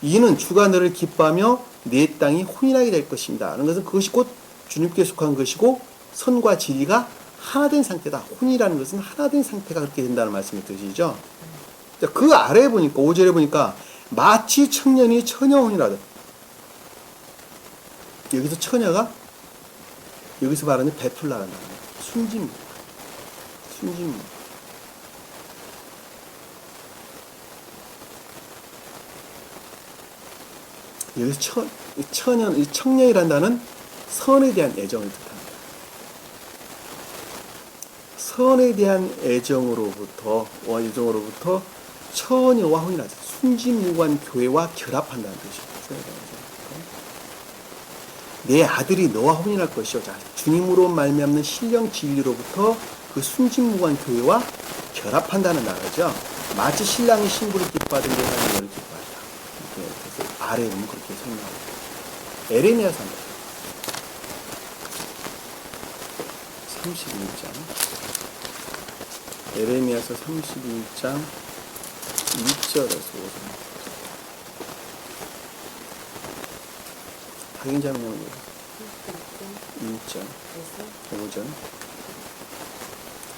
이는 주가 너를 기뻐하며 내 땅이 혼인하게 될 것입니다. 라는 것은 그것이 곧 주님께 속한 것이고 선과 진리가 하나된 상태다. 혼이라는 것은 하나된 상태가 그렇게 된다는 말씀의 뜻이죠. 그 아래에 보니까 5절에 보니까 마치 청년이 처녀혼이라듯. 여기서 처녀가 여기서 말하는 베툴라라는 거예요. 순진무. 순진무. 여기서 청년이라는 단어는 선에 대한 애정을 뜻합니다. 선에 대한 애정으로부터 처녀와 혼이라죠. 순진무구한 교회와 결합한다는 뜻이에요. 내 아들이 너와 혼인할 것이요. 자, 주님으로 말미암는 신령 진리로부터 그 순진무구한 교회와 결합한다는 단어죠. 마치 신랑이 신부를 기뻐하던 게 하나님을 기뻐한다. 그래서 아래에 보면 그렇게 설명하고 있습니다. 에레미야 31장 에레미야서 31장 1절에서 5절. 확인자명은 1절, 5절.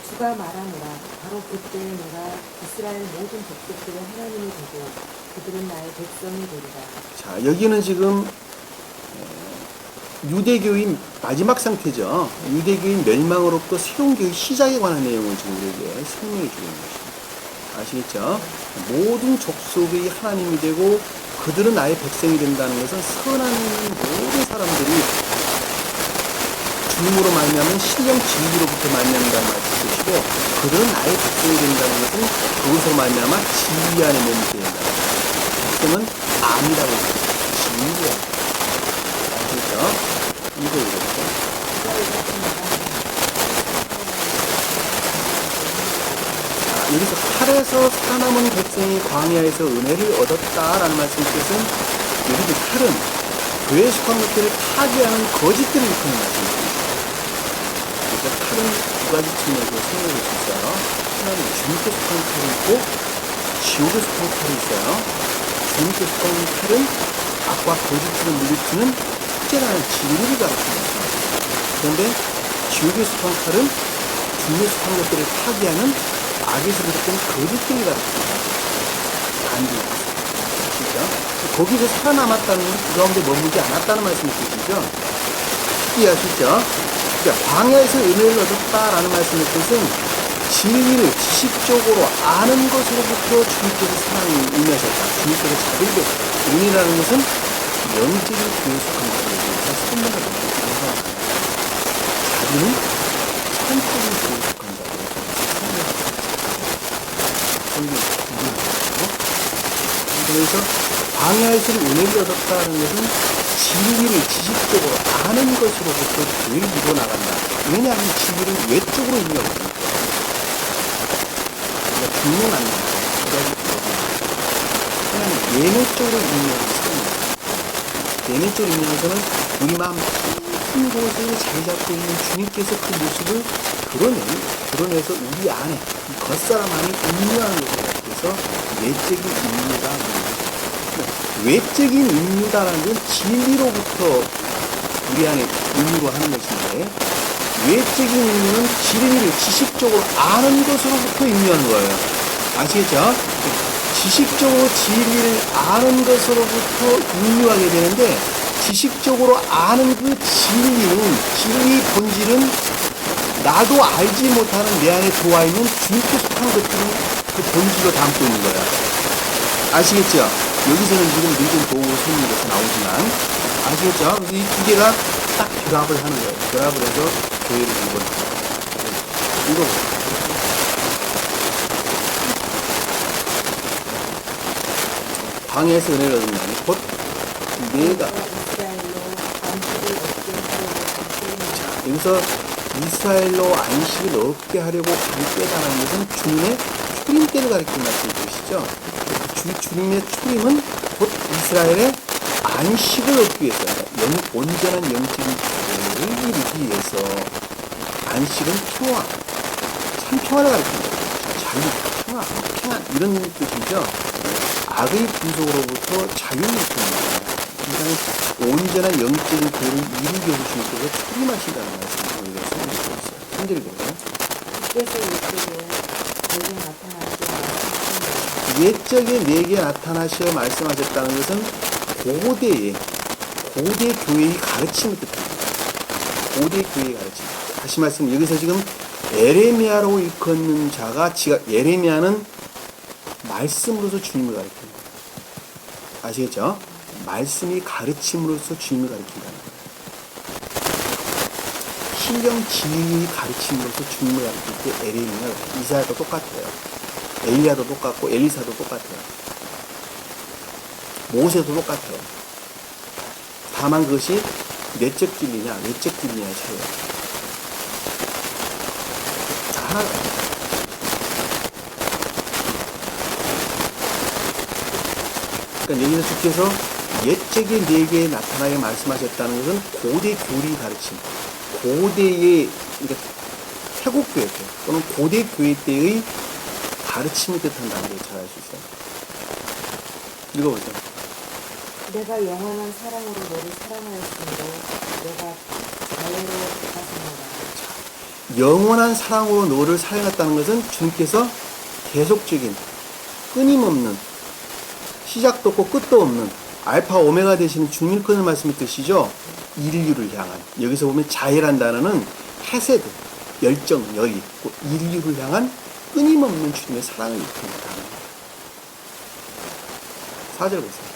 주가 말하노라. 바로 그때 내가 이스라엘 모든 족속들의 하나님이 되고 그들은 나의 백성이 되리라. 자, 여기는 지금 유대교인 마지막 상태죠. 유대교인 멸망으로부터 새로운 교회 시작에 관한 내용을 지금 우리에게 설명해 주고 있는 것입니다. 아시겠죠? 모든 족속의 하나님이 되고 그들은 나의 백성이 된다는 것은 선한 모든 사람들이 주님으로 말미암은 신령 진리로부터 말미암는다는 말씀이시고 그들은 나의 백성이 된다는 것은 그것으로 말미암아 진리 안에 머물게 된다는 것입니다. 백성은 암이라고 했습니다. 진리야. 아시겠죠? 이거 읽어보세요. 여기서 칼에서 살아남은 백성이 광야에서 은혜를 얻었다라는 말씀의 뜻은 여기도 칼은 교회에 속한 것들을 파괴하는 거짓들을 일컫는 말씀입니다. 그러니까 칼은 두 가지 측면에서 생각할 수 있어요. 하나는 주님께 속한 칼이 있고 지옥에 속한 칼이 있어요. 주님께 속한 칼은 악과 거짓들을 물리치는 특별한 진리를 가르칩니다. 그런데 지옥에 속한 칼은 주님에 속한 것들을 파괴하는 악에서 비롯된 거짓들을 가르칩니다. 반대입니다. 그죠? 거기서 살아남았다는 건 그 가운데 머물지 않았다는 말씀이 뜻이죠. 쉽게 이해하시죠? 그러니까 광야에서 은혜를 얻었다라는 말씀의 뜻은 진리를 지식적으로 아는 것으로부터 주님께서 사랑을 임하셨다. 주님께서 자비를 베푸셨다. 은혜라는 것은 영적인 교회에 속한 것에 대해서 선명하게 강조합니다. 자비는 천적인 교회에 속한 것에 대해서 선명합니다. 그래서 광야에서 은혜를 얻었다는 것은 진리를 지식적으로 아는 것으로부터 교회를 이루어나간다. 왜냐하면 진리는 외적으로 임명합니다. 그러니까 중요 만남, 하나는 예내적으로 임명을 씁니다. 예내적으로 임명에서는 우리 마음 깊은 곳에 자리 잡고 있는 주님께서 그 모습을 드러내서 우리 안에 이 겉사람 안에 임명하는 것에 대해서 내적인 임무다. 외적인 임무다라는 건 진리로부터 우리 안에 임무로 하는 것인데, 외적인 임무는 진리를 지식적으로 아는 것으로부터 임무하는 거예요. 아시겠죠? 지식적으로 진리를 아는 것으로부터 임무하게 되는데, 지식적으로 아는 그 진리의 본질은 나도 알지 못하는 내 안에 들어와 있는 주님께 속한 것들을 그 본질로 담고 있는 거야. 아시겠죠? 여기서는 지금 늙은 도우 손님에서 나오지만, 아시겠죠? 그래서 이 두 개가 딱 결합을 하는 거예요. 결합을 해서 교회를 이루어나가요. 읽어보세요. 광야에서 은혜를 얻은 자는 곧 내가, 여기서 이스라엘로 안식을 얻게 하려고 관계다라는 것은 주님의 초림 때를 가리키는 말씀이 되시죠. 주님의 초림은 곧 이스라엘의 안식을 얻기 위해서, 온전한 영적인 교회를 이루기 위해서. 안식은 평화, 참 평화를 가리킵니다. 자유, 평화, 평안 이런 뜻이죠. 악의 분속으로부터 자유를 입힙니다. 그러니까 온전한 영적인 교회를 이루게 해서 주님께서 초림하신다는 말씀을 우리가 생각하고 있어요. 힘들고요. 옛적에 내게 나타나시어 말씀하셨다는 것은 고대 교회의 가르침을 뜻합니다. 고대 교회의 가르침. 다시 말씀, 여기서 지금 에레미야로 일컫는 자가, 에레미야는 말씀으로서 주님을 가르칩니다. 아시겠죠? 말씀이 가르침으로서 주님을 가르친다는 거예요. 신령 진리의 가르침으로서 주님을 가르칠 때 에레미야, 이사야도 똑같아요. 엘리야도 똑같고 엘리사도 똑같아요. 모세도 똑같아요. 다만 그것이 내적 진리냐 외적 진리냐의 차이예요. 하나, 그러니까 여기서 주께서 옛적에 내게 나타나게 말씀하셨다는 것은 고대 교리 가르침, 고대의, 그러니까 태국교회 때 또는 고대 교회 때의 가르침을 뜻한다는 걸 잘 알 수 있어요. 읽어보세요. 내가 영원한 사랑으로 너를 사랑하였으므로 내가 자애로 가슴하다. 영원한 사랑으로 너를 사랑했다는 것은 주님께서 계속적인, 끊임없는, 시작도 없고 끝도 없는 알파 오메가 되시는 주님을 끊는 말씀의 뜻이죠. 인류를 향한, 여기서 보면 자애란 단어는 헤세드, 열정, 열이, 인류를 향한 끊임없는 주님의 사랑을 일컫는다. 4절 보세요.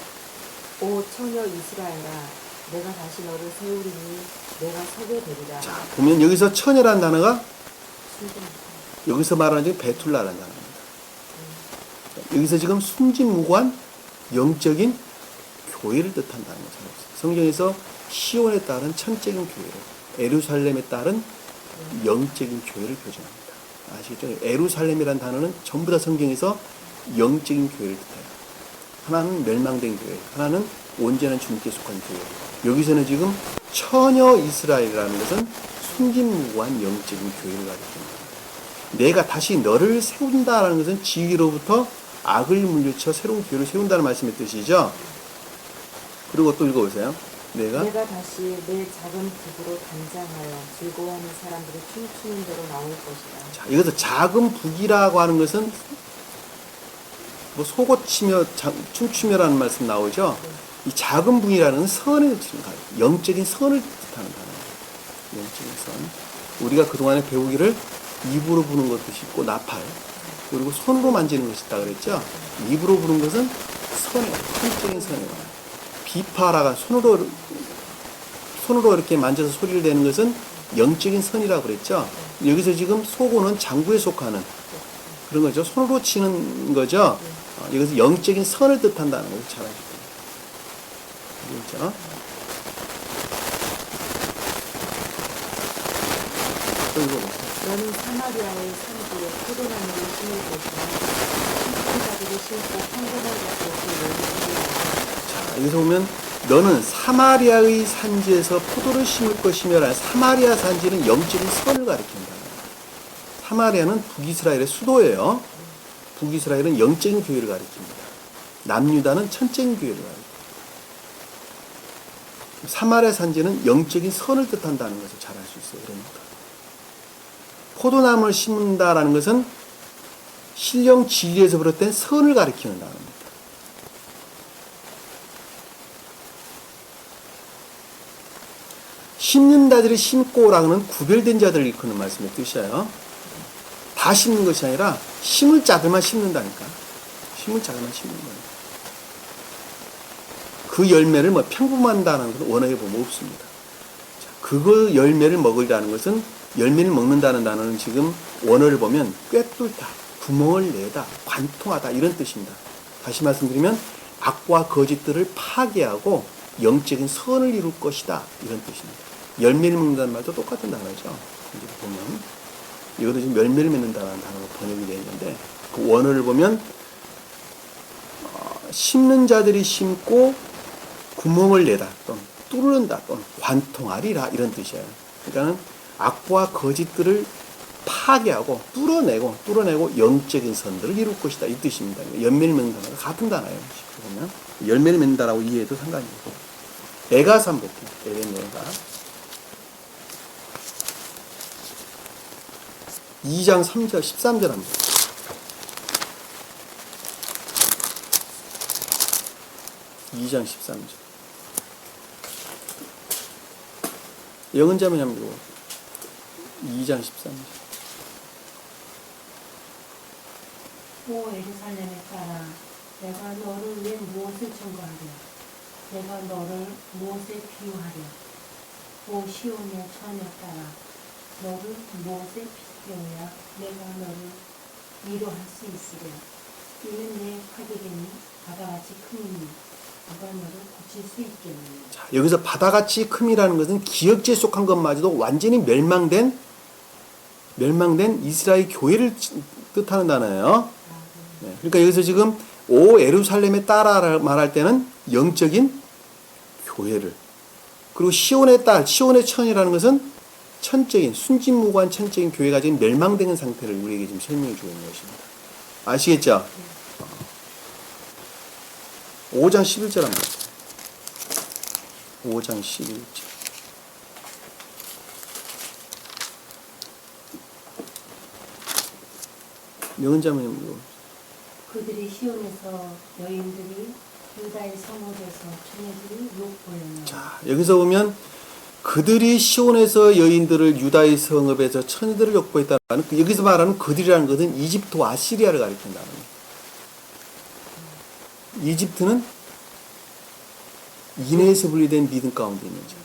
오 처녀 이스라엘아, 내가 다시 너를 세우리니 내가 서게 되리라. 자, 보면 여기서 처녀라는 단어가 여기서 말하는 지금 베툴라라는 단어입니다. 여기서 지금 순진무구한 영적인 교회를 뜻한다는 거죠. 성경에서 시온에 따른 천적인 교회를, 에루살렘에 따른 영적인 교회를 표현합니다. 아시겠죠? 에루살렘이라는 단어는 전부 다 성경에서 영적인 교회를 뜻해요. 하나는 멸망된 교회, 하나는 온전한 주님께 속한 교회. 여기서는 지금 처녀 이스라엘이라는 것은 순진무구한 영적인 교회를 가리킵니다. 내가 다시 너를 세운다라는 것은 지위로부터 악을 물리쳐 새로운 교회를 세운다는 말씀의 뜻이죠. 그리고 또 읽어보세요. 내가 다시 내 작은 북으로 단장하여 즐거워하는 사람들이 춤추는 대로 나올 것이다. 자, 여기서 작은 북이라고 하는 것은 뭐 속옷치며 춤추며라는 말씀 나오죠. 이 작은 북이라는 건 선을 뜻하는 거예요. 영적인 선을 뜻하는 단어예요. 영적인 선. 우리가 그동안에 배우기를 입으로 부는 것도 있고 나팔, 그리고 손으로 만지는 것이 있다 그랬죠. 입으로 부는 것은 선이에요. 선적인 선이에요. 비파라가 손으로 이렇게 만져서 소리를 내는 것은 영적인 선이라고 그랬죠. 여기서 지금 소고는 장구에 속하는 그런 거죠. 손으로 치는 거죠. 여기서 영적인 선을 뜻한다는 것을 잘 아시죠. 그렇죠? 또 읽어보세요. 너는 사마리아의 산지에 포도나무를 심을 것이며 신자들이 심고 평범한 자, 여기서 보면 너는 사마리아의 산지에서 포도를 심을 것이며 사마리아 산지는 영적인 선을 가리킨다. 사마리아는 북이스라엘의 수도예요. 북이스라엘은 영적인 교회를 가리킵니다. 남유다는 천적인 교회를 가리킵니다. 사마리아 산지는 영적인 선을 뜻한다는 것을 잘 알 수 있어요. 그러니까 포도나무를 심는다라는 것은 신령 진리에서 비롯된 선을 가리키는 단어입니다. 심는 자들이 심고라는 구별된 자들을 일컫는 말씀의 뜻이에요. 다 심는 것이 아니라 심을 자들만 심는다니까. 심을 자들만 심는 거예요. 그 열매를 뭐 평범한다는 건 원어에 보면 없습니다. 자, 그거 열매를 먹으려는 것은 열매를 먹는다는 단어는 지금 원어를 보면 꿰뚫다, 구멍을 내다, 관통하다 이런 뜻입니다. 다시 말씀드리면 악과 거짓들을 파괴하고 영적인 선을 이룰 것이다 이런 뜻입니다. 열매를 먹는다는 말도 똑같은 단어죠. 이제 보면 이것도 지금 열매를 맺는다는 단어로 번역이 되어 있는데 그 원어를 보면 심는 자들이 심고 구멍을 내다 또는 뚫는다 또는 관통하리라 이런 뜻이에요. 그러니까는 악과 거짓들을 파괴하고 뚫어내고 영적인 선들을 이룰 것이다 이 뜻입니다. 열매를 맺는 단어가 같은 단어예요. 보면 열매를 맺는다라고 이해해도 상관이 없고. 에가서 한번 볼게요. 에레미야가 2장 3절 13절 한번. (2장 13절) 영은자매 한번 읽어. 2장 13절. 오 예루살렘에 따라 내가 너를 왜 무엇을 청구하랴? 내가 너를 무엇에 비유하랴? 오 시온의 처녀 따라 너를 무엇에 비유하여 내가 너를 위로할 수 있으랴? 이는 내 파괴됨이 바다같이 크니 누가 너를 고칠 수 있겠느냐? 자, 여기서 바다같이 큼이라는 것은 기역지에 속한 것마저도 완전히 멸망된 이스라엘 교회를 뜻하는 단어예요. 네, 그러니까 여기서 지금 오 예루살렘에 따라 말할 때는 영적인 교회를, 그리고 시온의 딸, 시온의 천이라는 것은 천적인 순진무구한 천적인 교회가 지금 멸망되는 상태를 우리에게 지금 설명해 주고 있는 것입니다. 아시겠죠? 5장 11절 한번 보세요. 5장 11절. 명은자매님, 그들이 시온에서 여인들이 유다의 성읍에서 처녀들이 욕보였나? 자, 여기서 보면 그들이 시온에서 여인들을 유다의 성읍에서 처녀들을 욕보했다는, 여기서 말하는 그들이라는 것은 이집트와 아시리아를 가리킨다는 거예요. 이집트는 인해에서 분리된 믿음 가운데 있는 자들,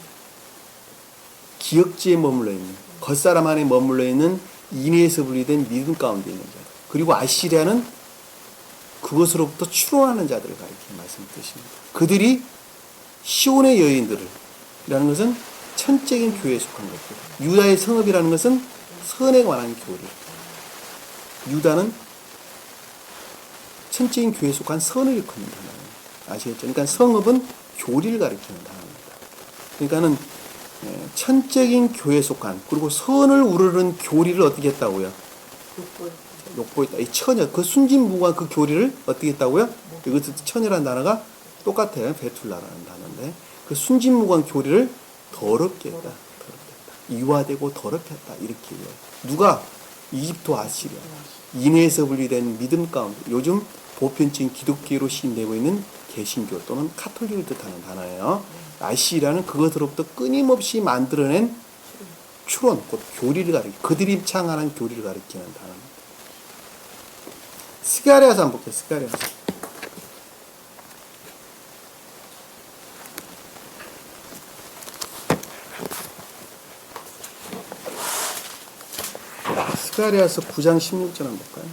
기역지에 머물러 있는, 겉사람 안에 머물러 있는 인해에서 분리된 믿음 가운데 있는 자들, 그리고 아시리아는 그것으로부터 추론하는 자들을 가리키는 말씀 뜻입니다. 그들이 시온의 여인들을 라는 것은 천적인 교회에 속한 것들, 유다의 성읍이라는 것은 선에 관한 교리, 유다는 천적인 교회에 속한 선을 일컫는 단어예요. 아시겠죠? 그러니까 성읍은 교리를 가리키는 단어입니다. 그러니까는 천적인 교회에 속한 그리고 선을 우러르는 교리를 어떻게 했다고요? 욕보했다. 이 처녀 그 순진무구한 그 교리를 어떻게 했다고요? 이것도 처녀라는 단어가 똑같아요. 베툴라라는 단어인데 그 순진무구한 교리를 더럽게 했다. 이화되고 더럽게 했다. 이렇게 해요. 누가? 이집트 아시리아. 인해에서 분리된 믿음 가운데 요즘 보편적인 기독교로 시인되고 있는 개신교 또는 카톨릭을 뜻하는 단어예요. 아시리아는 그것으로부터 끊임없이 만들어낸 추론, 곧 교리를 가리키는 그들이 창안한 교리를 가리키는 단어입니다. 스가랴서 한번 볼게요. 스가랴서. 스가랴서 9장 16절 한번 볼까요?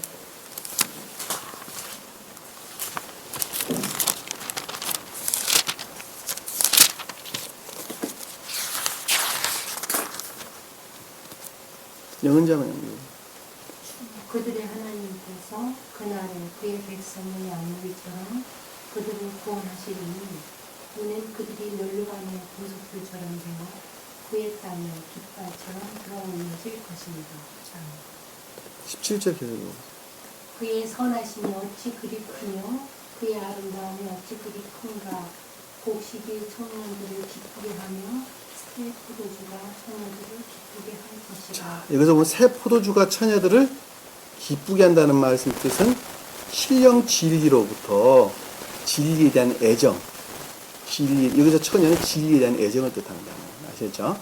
영은자매님. 그들의 하나님께서 그날에 그의 백성을 양육이처럼 그들을 구원하시리니 이는 그들이 멸류관의 보석들처럼 되어 그의 땅에 깃발처럼 들어올려질 것입니다. 17절 계속 읽어보세요. 그의 선하심이 어찌 그리 크며 그의 아름다움이 어찌 그리 큰가. 곡식이 청년들을 기쁘게 하며 새 포도주가 처녀들을 기쁘게 할 것이다. 자, 여기서 보면 새 포도주가 처녀들을 기쁘게 한다는 말씀 뜻은 신령 진리로부터 진리에 대한 애정, 여기서 처녀는 진리에 대한 애정을 뜻한다. 아시겠죠?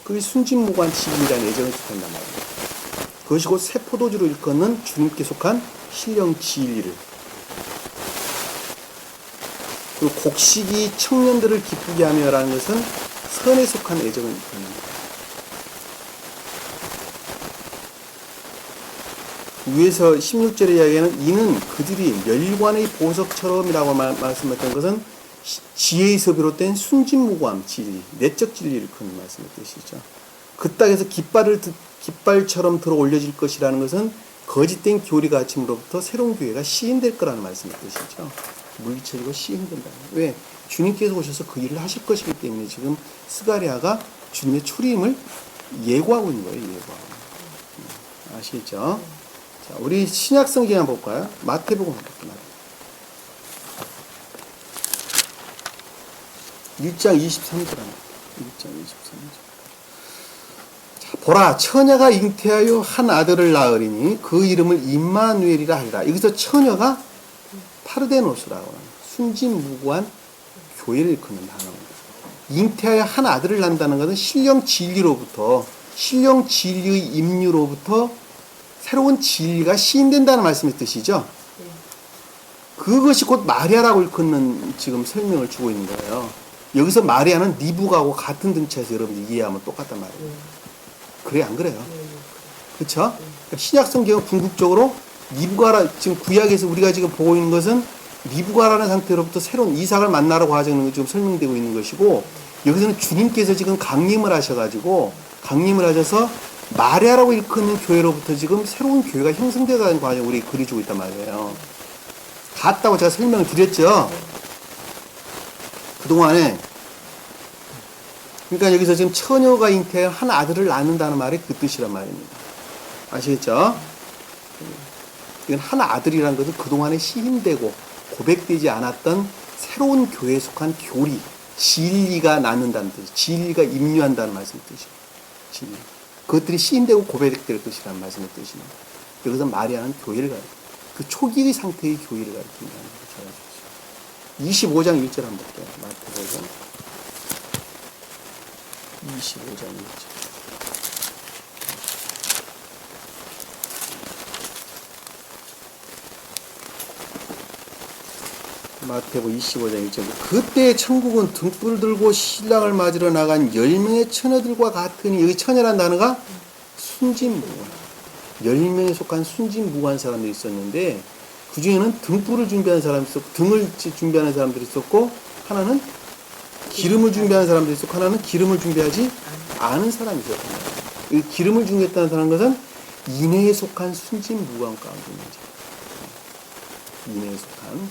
그게 순진무구한 진리에 대한 애정을 뜻한단 말이에요. 그것이 곧 새 포도주로 일컫는 주님께 속한 신령 진리를. 그리고 곡식이 청년들을 기쁘게 하며라는 것은 선에 속한 애정을 뜻합니다. 위에서 16절의 이야기는 이는 그들이 멸관의 보석처럼이라고 말씀했던 것은 지혜에서 비롯된 순진무구함 진리, 내적 진리를 큰 말씀의 뜻이죠. 그 땅에서 깃발처럼 들어 올려질 것이라는 것은 거짓된 교리가 아침으로부터 새로운 교회가 시인될 거라는 말씀의 뜻이죠. 물리쳐지고 시인된다. 왜? 주님께서 오셔서 그 일을 하실 것이기 때문에 지금 스가랴가 주님의 초림을 예고하고 있는 거예요. 예고하고. 아시겠죠? 자, 우리 신약 성경 한번 볼까요? 마태복음 한번 볼게요. 1장 23절 한번. 1장 23절. 자, 보라, 처녀가 잉태하여 한 아들을 낳으리니 그 이름을 임마누엘이라 하리라. 여기서 처녀가 파르데노스라고 하는 순진무구한 교회를 일컫는 단어입니다. 잉태하여 한 아들을 낳는다는 것은 신령 진리로부터, 신령 진리의 임류로부터 새로운 진리가 시인된다는 말씀의 뜻이죠. 그것이 곧 마리아라고 일컫는 지금 설명을 주고 있는 거예요. 여기서 마리아는 니부가하고 같은 등차에서 여러분들 이해하면 똑같단 말이에요. 그래, 안 그래요? 그렇죠? 그러니까 신약 성경은 궁극적으로 니부가라, 지금 구약에서 우리가 지금 보고 있는 것은 니부가라는 상태로부터 새로운 이삭을 만나라고 하자는 게 지금 설명되고 있는 것이고, 여기서는 주님께서 지금 강림을 하셔가지고, 강림을 하셔서 마리아라고 일컫는 교회로부터 지금 새로운 교회가 형성되어가는 과정을 우리 그려주고 있단 말이에요. 같다고 제가 설명을 드렸죠? 그동안에. 그러니까 여기서 지금 처녀가 잉태한 한 아들을 낳는다는 말이 그 뜻이란 말입니다. 아시겠죠? 이건 한 아들이라는 것은 그동안에 시인되고 고백되지 않았던 새로운 교회에 속한 교리, 진리가 낳는다는 뜻, 진리가 임류한다는 말씀의 뜻이에요. 진리. 그것들이 시인되고 고백될 것이라는 말씀의 뜻입니다. 여기서 마리아는 교회를 가리킵니다. 그 초기의 상태의 교회를 가리킨다는 거죠. 25장 1절 한번 볼게요. 마태복음 25장 1절. 마태복음 25장 1절. 그때 천국은 등불 들고 신랑을 맞으러 나간 10명의 처녀들과 같으니, 여기 처녀란 단어가 순진무구한, 10명에 속한 순진무구한 사람들이 있었는데, 그 중에는 등불을 준비하는 사람이 있었고, 등을 준비하는 사람들이 있었고, 하나는 기름을 준비하는 사람들이 있었고, 하나는 기름을 준비하지 않은 사람이 있었단 말이에요. 이 기름을 준비했다는 사람은 것은 인해에 속한 순진무구한 가운데 있는 자. 인해에 속한.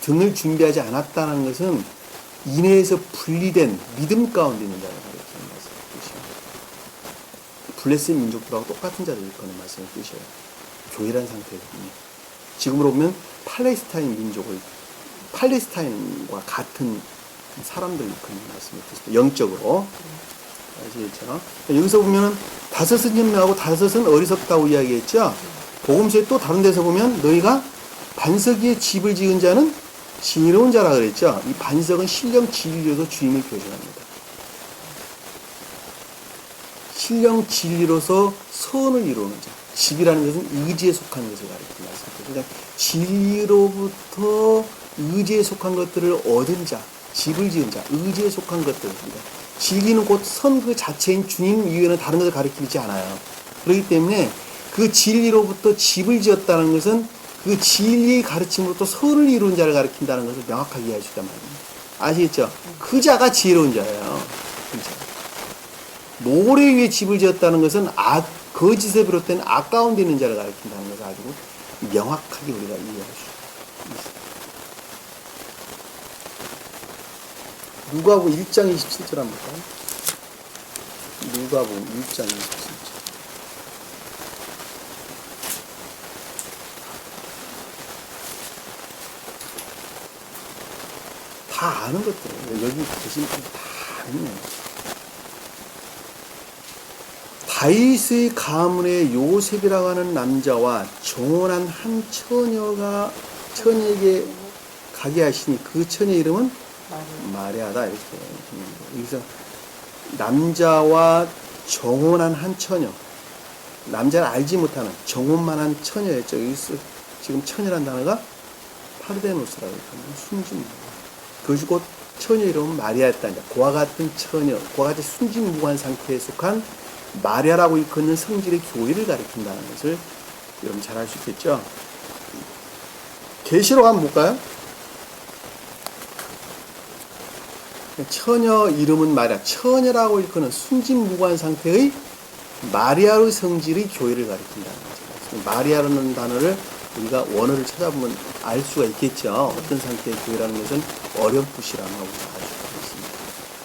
등을 준비하지 않았다는 것은 인해에서 분리된 믿음 가운데 있는 자를 가리키는 말씀을 뜻이에요. 블레셋 민족들하고 똑같은 자를 일컫는 말씀을 뜻이에요. 교회란 상태거든요. 지금으로 보면 팔레스타인 민족을 팔레스타인과 같은 사람들 일컫는 말씀을 뜻이에요. 영적으로. 아시겠죠? 여기서 보면은 다섯은 현명하고 다섯은 어리석다고 이야기했죠. 복음서에 또 다른 데서 보면 너희가 반석 위에 집을 지은 자는 지혜로운 자라 그랬죠. 이 반석은 신령 진리로서 주임을 표현합니다. 신령 진리로서 선을 이루는 자. 집이라는 것은 의지에 속한 것을 가리키는 말씀입니다. 그러니까 진리로부터 의지에 속한 것들을 얻은 자, 집을 지은 자, 의지에 속한 것들입니다. 진리는 곧 선 그 자체인 주님 이외에는 다른 것을 가리키지 않아요. 그렇기 때문에 그 진리로부터 집을 지었다는 것은 그 진리의 가르침으로부터 선을 이룬 자를 가리킨다는 것을 명확하게 이해해 주단 말입니다. 아시겠죠? 그 자가 지혜로운 자예요. 그 자. 모래 위에 집을 지었다는 것은 거짓에 비롯된 악 가운데 있는 자를 가리킨다는 것을 아주 명확하게 우리가 이해할 수 있습니다. 누가복음 1장 27절 한번 볼까요? 누가복음 1장 27절. 다 아는 것들이에요. 여기 계신 분이 다 아는 거예요. 다윗의 가문의 요셉이라고 하는 남자와 정혼한 한 처녀에게 가게 하시니 그 처녀의 이름은 마리아다. 이렇게 여기서 남자와 정혼한 한 처녀, 남자를 알지 못하는 정혼만 한 처녀였죠. 여기서 지금 처녀란 단어가 파르데노스라고 하는 순진. 그것이 곧 처녀 이름은 마리아였다. 그와 같은 처녀, 그와 같이 순진무구한 상태에 속한 마리아라고 일컫는 성질의 교회를 가리킨다는 것을 여러분 잘 알 수 있겠죠. 계시록 한번 볼까요? 처녀 이름은 마리아, 처녀라고 일컫는 순진무구한 상태의 마리아의 성질의 교회를 가리킨다는 거죠. 마리아라는 단어를 우리가 원어를 찾아보면 알 수가 있겠죠. 어떤 상태의 교회라는 것은 어렴풋이라는 걸 우리가 알 수가 있습니다.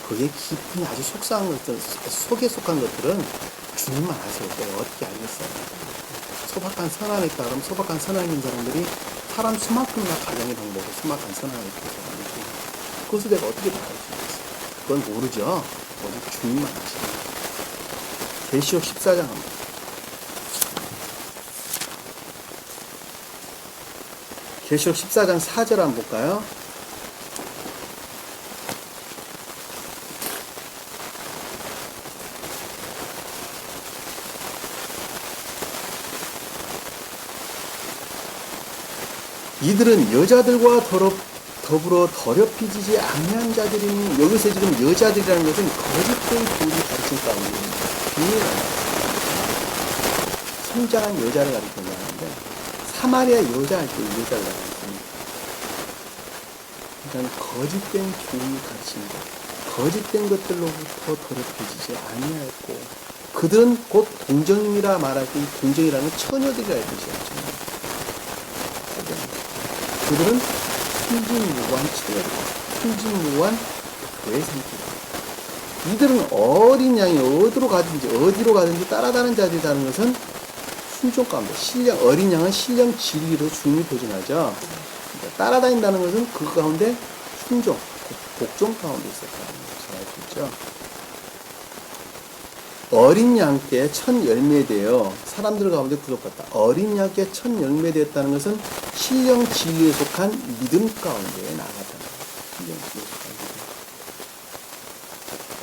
그게 깊은 아주 속상한 것들, 속에 속한 것들은 주님만 아세요. 내가 어떻게 알겠어요. 소박한 선함에 따르면 소박한 선함 있는 사람들이 사람 수만큼이나 가정의 방법으로 소박한 선함에 있는 사람들이 그것을 내가 어떻게 다 알 수 있겠어요. 그건 모르죠. 오직 주님만 아십니다. 계시록 14장 합니다. 계시록 14장 4절 한번 볼까요? 이들은 여자들과 더불어 더럽히지지 아니한 자들이니, 여기서 지금 여자들이라는 것은 거짓된 교리 가르침 가운데 비밀합니다. 성장한 여자를 가리킨다는데 사마리아 여자할 때 여자를 가리킵니다. 그러니까 거짓된 교리 가르침과 거짓된 것들로부터 더럽혀지지 아니하였고, 그들은 곧 동정이라 말할 때 이 동정이라는 처녀들이라 뜻이에요. 그들은 순진무구한 처녀들, 순진무구한 교회 상태다. 이들은 어린 양이 어디로 가든지 따라다니는 자들이라는 것은 순종 가운데, 어린 양은 신령 진리로 주님이 보존하죠. 그러니까 따라다닌다는 것은 그 가운데 순종, 복종 가운데 있었다는 것을 알 수 있죠. 어린 양께 첫 열매되어 사람들 가운데 구속받다. 어린 양께 첫 열매되었다는 것은 신령 진리에 속한 믿음 가운데 나아갔다는 거예요.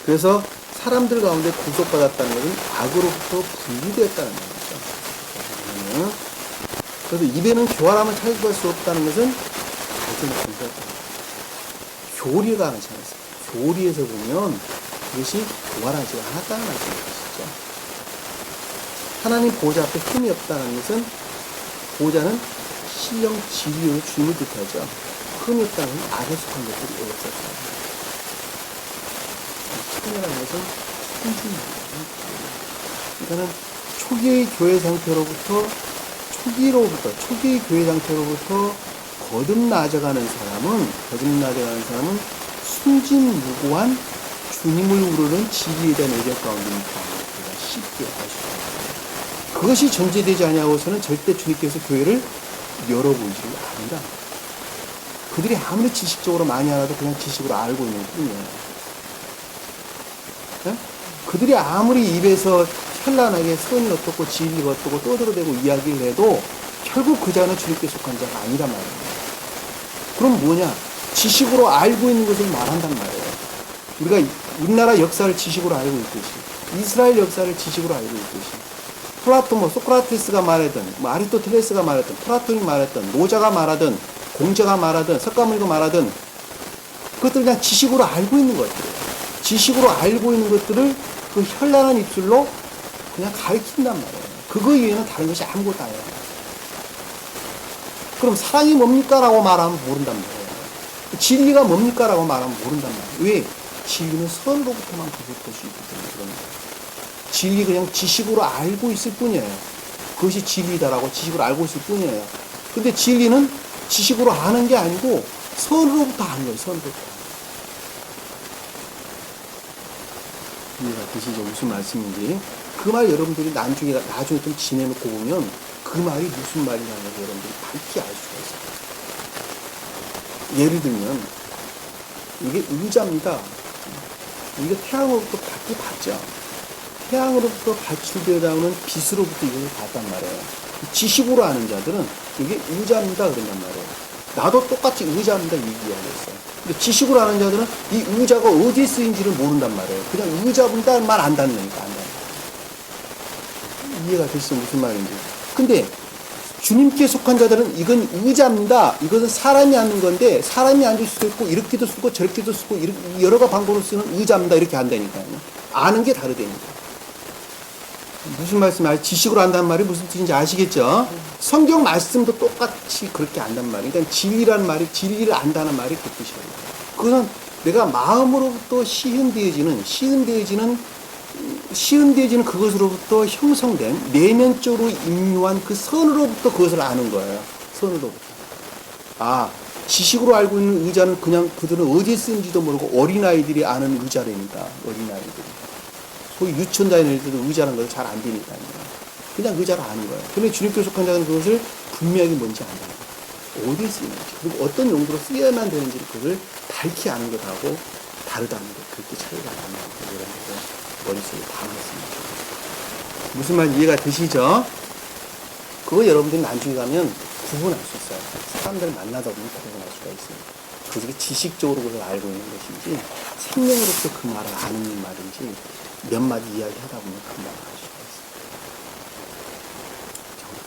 그래서 사람들 가운데 구속받았다는 것은 악으로부터 분리되었다는 거죠. 그래서 입에는 교활함을 찾을 수 없다는 것은 가정을 건설했다는 거예요. 교리가 하지 않았어요. 교리에서 보면 그것이 교활하지 않았다는 말씀이죠. 하나님 보좌 앞에 흠이 없다는 것은, 보좌는 신령 진리의 주님을 뜻하죠. 흠이 없다는 것은 악에 속한 것들이 없었다. 천이라는 것은 순진입니다. 그러니까는 초기의 교회 상태로부터 초기의 교회 상태로부터 거듭나져가는 사람은 순진무구한 주님을 우르는 진리에 대한 애정 가운데 있다는 걸 우리가 쉽게 알 수가 있습니다. 그것이 전제되지 아니하고서는 절대 주님께서 교회를 열어보지 않는다. 그들이 아무리 지식적으로 많이 알아도 그냥 지식으로 알고 있는 뿐이에요. 네? 그들이 아무리 입에서 현란하게 선이 어떻고 진리가 어떻고 떠들어대고 이야기를 해도 결국 그 자는 주님께 속한 자가 아니란 말이에요. 그럼 뭐냐? 지식으로 알고 있는 것을 말한단 말이에요. 우리가 우리나라 역사를 지식으로 알고 있듯이, 이스라엘 역사를 지식으로 알고 있듯이, 플라톤, 소크라테스가 말하든, 아리스토텔레스가 말하든, 플라톤이 말했든, 노자가 말하든, 공자가 말하든, 석가모니가 말하든, 그것들 그냥 지식으로 알고 있는 것들이에요. 지식으로 알고 있는 것들을 그 현란한 입술로 그냥 가르친단 말이에요. 그거 이외에는 다른 것이 아무것도 아니에요. 그럼 사랑이 뭡니까? 라고 말하면 모른단 말이에요. 진리가 뭡니까? 라고 말하면 모른단 말이에요. 왜? 진리는 선으로부터만 비롯될 수 있기 때문에 그런 거예요. 진리 그냥 지식으로 알고 있을 뿐이에요. 그것이 진리다라고 지식으로 알고 있을 뿐이에요. 근데 진리는 지식으로 아는 게 아니고 선으로부터 아는 거예요. 선으로부터. 이해가 되시죠? 무슨 말씀인지. 그 말 여러분들이 나중에 좀 지내놓고 보면 그 말이 무슨 말이라는 걸 여러분들이 밝히 알 수가 있어요. 예를 들면 이게 의자입니다. 이게 태양으로부터 받기 받죠. 태양으로부터 발출되어 나오는 빛으로부터 이걸 봤단 말이에요. 지식으로 아는 자들은 이게 의자입니다 그런단 말이에요. 나도 똑같이 의자입니다 이 이야기했어요. 근데 지식으로 아는 자들은 이 의자가 어디에 쓰인지를 모른단 말이에요. 그냥 의자입니다 말 안 닿으니까 안 닿아요. 이해가 되시죠? 무슨 말인지. 근데 주님께 속한 자들은 이건 의자입니다. 이것은 사람이 앉는 건데 사람이 앉을 수도 있고 이렇게도 쓰고 저렇게도 쓰고 여러 가지 방법으로 쓰는 의자입니다. 이렇게 한다니까요. 아는 게 다르다니까. 무슨 말씀이에요? 지식으로 안다는 말이 무슨 뜻인지 아시겠죠? 성경 말씀도 똑같이 그렇게 안단 말이에요. 그러니까 진리라는 말이 진리를 안다는 말이 그 뜻이에요. 그것은 내가 마음으로부터 시은되어지는 그것으로부터 형성된 내면적으로 임유한 그 선으로부터 그것을 아는 거예요. 선으로부터. 아, 지식으로 알고 있는 의자는 그냥 그들은 어디에 쓰는지도 모르고 어린아이들이 아는 의자랍니다. 어린아이들이. 소위 유치원 다니는 애들도 의자라는 걸 잘 안 되니까요. 그냥 의자를 아는 거예요. 그런데 주님께 속한 자는 그것을 분명히 뭔지 안다. 어디에 쓰이는지, 그리고 어떤 용도로 쓰여야만 되는지 그걸 밝히 아는 것하고 다르다는 것. 그렇게 차이가 난다는 거. 여러분들 머릿속에 담았습니다. 무슨 말 이해가 되시죠? 그거 여러분들이 나중에 가면 구분할 수 있어요. 사람들 만나다 보면 구분할 수가 있습니다. 그게 지식적으로 그걸 알고 있는 것인지 생명으로서 그 말을 아는 말인지 몇 마디 이야기하다 보면 금방 알 수가 있습니다.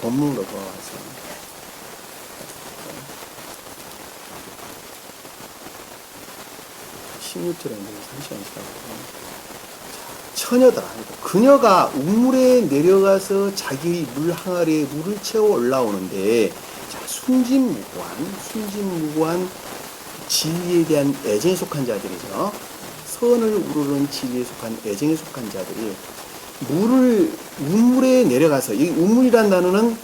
본문으로 돌아와서 16절에 있는 3시간 시간이거든요. 처녀더라. 그녀가 우물에 내려가서 자기의 물 항아리에 물을 채워 올라오는데, 자, 순진무구한 진리에 대한 애정에 속한 자들이죠. 선을 우르는 진리에 속한 애정에 속한 자들이 우물에 내려가서, 이 우물이란 단어는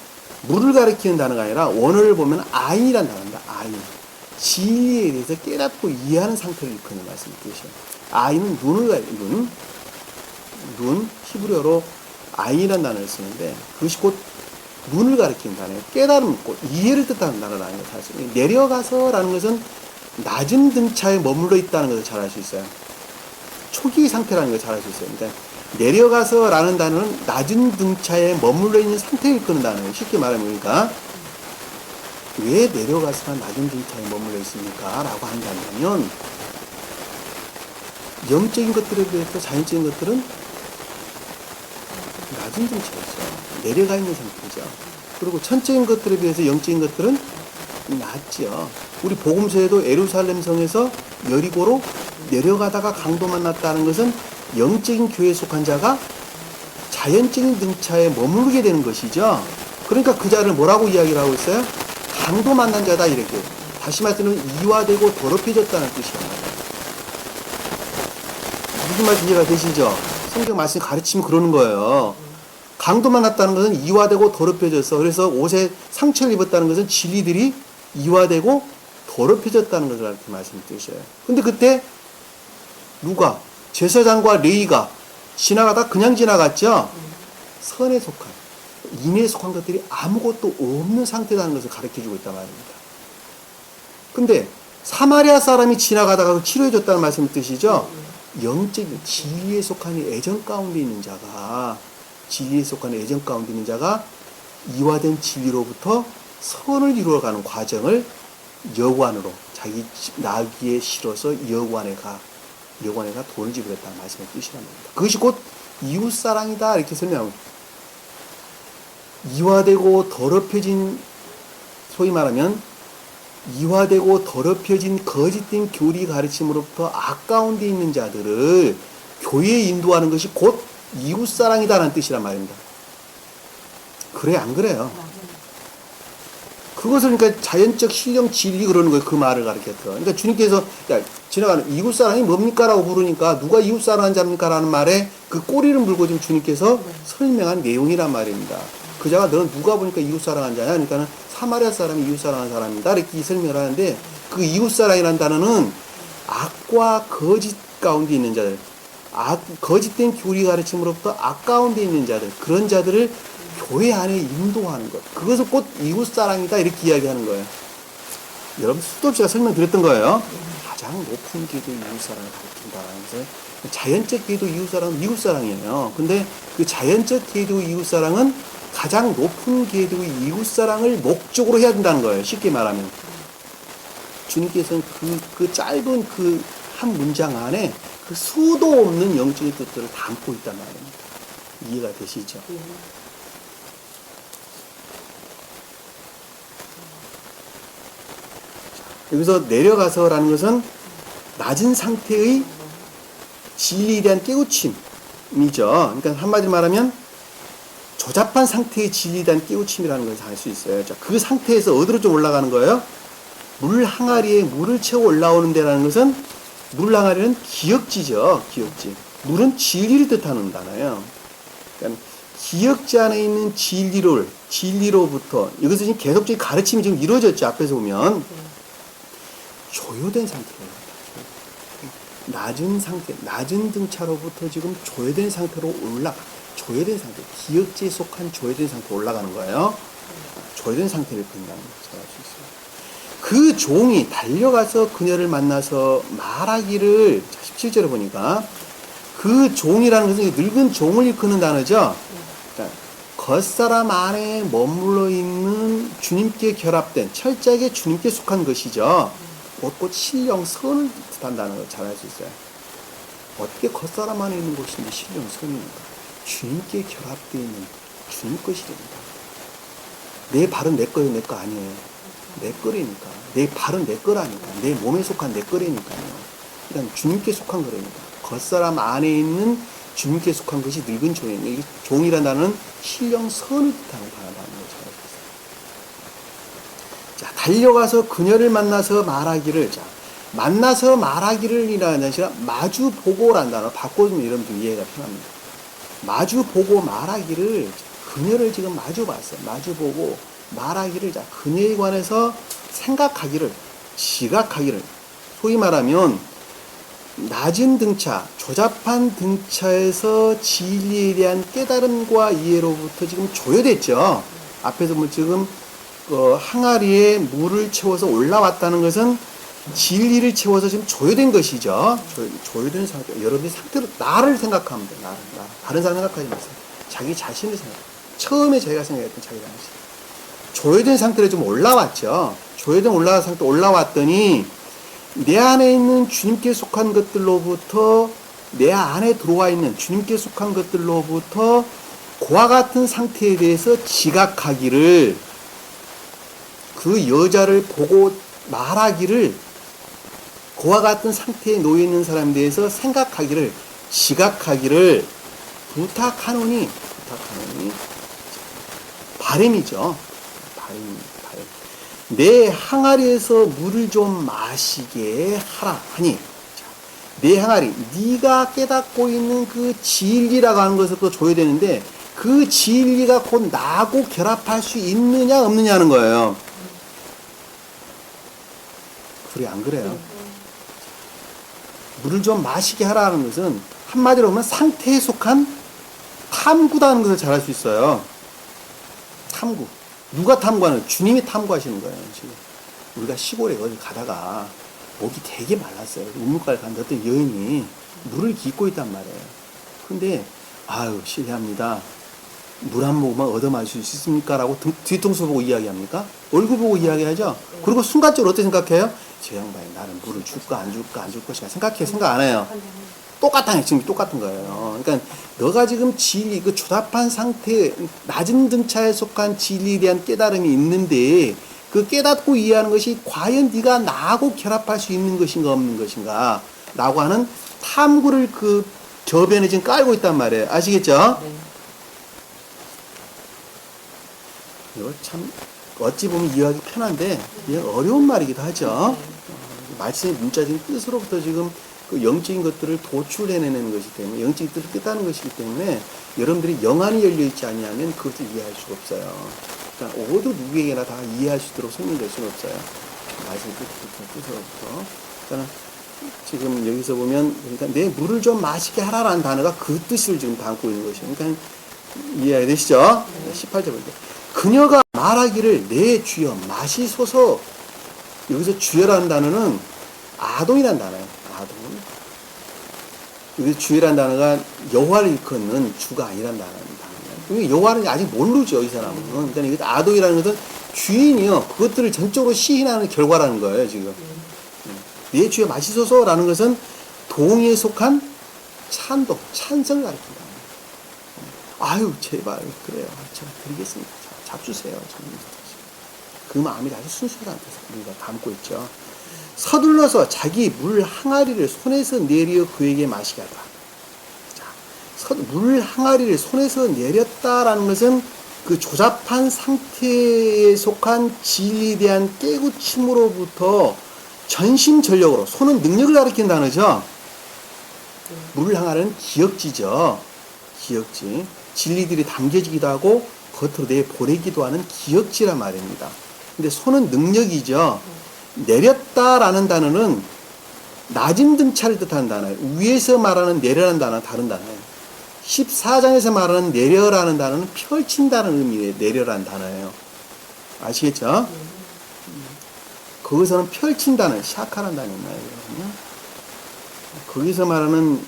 물을 가리키는 단어가 아니라 원어를 보면 아인이란 단어입니다. 아인. 진리에 대해서 깨닫고 이해하는 상태를 일컫는 말씀을 뜻이에요. 아인은 눈, 히브리어로 아인이라는 단어를 쓰는데 그것이 곧 눈을 가리키는 단어예요. 깨달음, 곧 이해를 뜻하는 단어가 아니에요. 사실 내려가서라는 것은 낮은 등차에 머물러 있다는 것을 잘 알 수 있어요. 초기 상태라는 걸 잘 알 수 있어요. 그러니까 내려가서라는 단어는 낮은 등차에 머물러 있는 상태를 일컫는 단어예요. 쉽게 말하면 그러니까 왜 내려가서나 낮은 등차에 머물러 있습니까? 라고 한다면 영적인 것들에 비해서 자연적인 것들은 낮은 등차에 있어요. 내려가 있는 상태죠. 그리고 천적인 것들에 비해서 영적인 것들은 낮죠. 우리 복음서에도 예루살렘 성에서 여리고로 내려가다가 강도 만났다는 것은 영적인 교회에 속한 자가 자연적인 등차에 머무르게 되는 것이죠. 그러니까 그 자를 뭐라고 이야기를 하고 있어요? 강도 만난 자다 이렇게. 다시 말하면 이화되고 더럽혀졌다는 뜻이에요. 무슨 말인지 이해가 되시죠? 성경 말씀이 가르치면 그러는 거예요. 강도 만났다는 것은 이화되고 더럽혀져서, 그래서 옷에 상처를 입었다는 것은 진리들이 이화되고 더럽혀졌다는 것을 이렇게 말씀드리셔요. 근데 그때 누가? 제사장과 레위가 지나가다 그냥 지나갔죠? 선에 속한, 인에 속한 것들이 아무것도 없는 상태라는 것을 가르쳐주고 있단 말입니다. 근데 사마리아 사람이 지나가다가 치료해줬다는 말씀 뜻이죠? 영적인 진리에 속한 애정 가운데 있는 자가, 진리에 속한 애정 가운데 있는 자가 이화된 진리로부터 선을 이루어가는 과정을 여관으로 자기 나귀에 실어서 여관에 가 돈을 지불했다는 말씀의 뜻이란 말입니다. 그것이 곧 이웃사랑이다 이렇게 설명합니다. 이화되고 더럽혀진, 소위 말하면 이화되고 더럽혀진 거짓된 교리 가르침으로부터 아까운 데 있는 자들을 교회에 인도하는 것이 곧 이웃사랑이다라는 뜻이란 말입니다. 그래 안 그래요? 그것을 그러니까 자연적 신령 진리 그러는 거예요. 그 말을 가르쳤어. 그러니까 주님께서 야, 지나가는 이웃사랑이 뭡니까? 라고 물으니까 누가 이웃사랑한 자입니까? 라는 말에 그 꼬리를 물고 지금 주님께서 설명한 내용이란 말입니다. 그 자가 너는 누가 보니까 이웃사랑한 자냐? 그러니까는 사마리아 사람이 이웃사랑한 사람이다. 이렇게 설명을 하는데 그 이웃사랑이라는 단어는 악과 거짓 가운데 있는 자들, 거짓된 교리 가르침으로부터 악 가운데 있는 자들, 그런 자들을 교회 안에 인도하는 것. 그것을 곧 이웃사랑이다. 이렇게 이야기하는 거예요. 여러분, 수도 없이 제가 설명드렸던 거예요. 가장 높은 궤도 이웃사랑을 가르친다라는 것을. 자연적 궤도 이웃사랑은 미국사랑이에요. 근데 그 자연적 궤도 이웃사랑은 가장 높은 궤도의 이웃사랑을 목적으로 해야 된다는 거예요. 쉽게 말하면. 주님께서는 그 짧은 그 한 문장 안에 그 수도 없는 영적인 뜻들을 담고 있단 말입니다. 이해가 되시죠? 여기서 내려가서라는 것은 낮은 상태의 진리에 대한 깨우침이죠. 그러니까 한마디로 말하면 조잡한 상태의 진리에 대한 깨우침이라는 것을 알 수 있어요. 자, 그 상태에서 어디로 좀 올라가는 거예요? 물 항아리에 물을 채워 올라오는 데라는 것은, 물 항아리는 기역지죠. 기역지. 물은 진리를 뜻하는 단어예요. 그러니까 기역지 안에 있는 진리로부터, 이것은 지금 계속적인 가르침이 지금 이루어졌죠. 앞에서 보면. 조효된 상태예요. 낮은 상태, 낮은 등차로부터 지금 조효된 상태로 조효된 상태, 기역지에 속한 조효된 상태로 올라가는 거예요. 조효된 상태를 본다는 것을 알 수 있어요. 그 종이 달려가서 그녀를 만나서 말하기를, 17절에 보니까 그 종이라는 것은 늙은 종을 일컫는 단어죠. 그러니까 겉사람 안에 머물러 있는 주님께 결합된, 철저하게 주님께 속한 것이죠. 곧 신령 선을 뜻한다는 걸 잘 알 수 있어요. 어떻게 겉사람 안에 있는 것인지 신령 선입니까? 주님께 결합되어 있는 주님 것이 됩니다. 내 발은 내 거예요, 내 거 아니에요. 내 거라니까. 내 발은 내 거라니까. 내 몸에 속한 내 거라니까요. 그러니까 주님께 속한 거라니까. 겉사람 안에 있는 주님께 속한 것이 늙은 종이에요. 이 종이라는 단어는 신령 선을 뜻하는 단어라는 걸 잘 알고 있어요. 자, 달려가서 그녀를 만나서 말하기를, 자, 만나서 말하기를 이라는 것이 마주 보고라는 단어 바꿔주면 여러분들 이해가 편합니다. 마주 보고 말하기를, 그녀를 지금 마주 봤어요. 마주 보고 말하기를, 자, 그녀에 관해서 생각하기를, 지각하기를, 소위 말하면 낮은 등차, 조잡한 등차에서 진리에 대한 깨달음과 이해로부터 지금 조여됐죠. 앞에서 뭐 지금 항아리에 물을 채워서 올라왔다는 것은 진리를 채워서 지금 조여된 것이죠. 조여된 상태. 여러분이 상태로 나를 생각하면 돼요. 나를. 다른 사람 생각하지 마세요. 자기 자신을 생각해요. 처음에 자기가 생각했던 자기 자신. 조여된 상태로 좀 올라왔죠. 조여된 상태 올라왔더니 내 안에 있는 주님께 속한 것들로부터, 내 안에 들어와 있는 주님께 속한 것들로부터 그와 같은 상태에 대해서 지각하기를, 그 여자를 보고 말하기를, 그와 같은 상태에 놓여 있는 사람에 대해서 생각하기를, 지각하기를 부탁하노니 바람이죠. 바람. 내 항아리에서 물을 좀 마시게 하라 하니, 내 항아리, 네가 깨닫고 있는 그 진리라고 하는 것을 또 줘야 되는데, 그 진리가 곧 나하고 결합할 수 있느냐 없느냐 하는 거예요. 그래, 안 그래요? 물을 좀 마시게 하라는 것은 한마디로 보면 상태에 속한 탐구다는 것을 잘 알 수 있어요. 탐구. 누가 탐구하는? 주님이 탐구하시는 거예요, 지금. 우리가 시골에 어디 가다가 목이 되게 말랐어요. 우물가를 갔는데 어떤 여인이 물을 깃고 있단 말이에요. 근데, 아유, 실례합니다. 물 한 모금만 얻어 마실 수 있습니까? 라고 뒤통수 보고 이야기합니까? 얼굴 보고 이야기하죠? 그리고 순간적으로 어떻게 생각해요? 저 양반이 나는 물을 줄까, 안 줄까, 안 줄 것인가 생각 안 해요. 똑같아요. 지금 똑같은 거예요. 그러니까 너가 지금 진리, 그 조잡한 상태, 낮은 등차에 속한 진리에 대한 깨달음이 있는데 그 깨닫고 이해하는 것이 과연 네가 나하고 결합할 수 있는 것인가 없는 것인가 라고 하는 탐구를 그 저변에 지금 깔고 있단 말이에요. 아시겠죠? 네. 이거 참 어찌 보면 이해하기 편한데 이게 어려운 말이기도 하죠. 말씀의 문자적인 뜻으로부터 지금 그 영적인 것들을 도출해내는 것이기 때문에 영적인 뜻을 깨닫는 것이기 때문에 여러분들이 영안이 열려있지 아니하면 그것을 이해할 수가 없어요. 그러니까 모두 누구에게나 다 이해할 수 있도록 설명될 수는 없어요. 말씀의 뜻으로부터. 그러니까 지금 여기서 보면 그러니까 내 물을 좀 마시게 하라라는 단어가 그 뜻을 지금 담고 있는 것이에요. 그러니까 이해가 되시죠? 18절 보니까 그녀가 말하기를 내 주여 마시소서. 여기서 주여라는 단어는 아동이라는 단어예요. 아동. 여기서 주여라는 단어가 여호와를 일컫는 주가 아니라는 단어입니다. 여호와는 아직 모르죠, 이 사람은. 그러니까 이것도 아동이라는 것은 주인이요. 그것들을 전적으로 시인하는 결과라는 거예요, 지금. 내 주여 마시소서라는 것은 동의에 속한 찬동, 찬성을 가리킨다. 아유, 제발, 그래요. 제가 드리겠습니다. 잡수세요. 그 마음이 아주 순수하다는 뜻을 우리가 담고 있죠. 서둘러서 자기 물 항아리를 손에서 내려 그에게 마시게 하다. 자, 물 항아리를 손에서 내렸다라는 것은 그 조잡한 상태에 속한 진리에 대한 깨우침으로부터 전심전력으로, 손은 능력을 가리키는 단어죠. 물 항아리는 기역지죠. 기역지. 진리들이 담겨지기도 하고 겉으로 내보내기도 하는 기역지란 말입니다. 근데 손은 능력이죠. 내렸다라는 단어는 낮은 등차를 뜻하는 단어예요. 위에서 말하는 내려라는 단어는 다른 단어예요. 14장에서 말하는 내려라는 단어는 펼친다는 의미의 내려라는 단어예요. 아시겠죠? 거기서는 펼친다는 샤카라는 단어예요. 거기서 말하는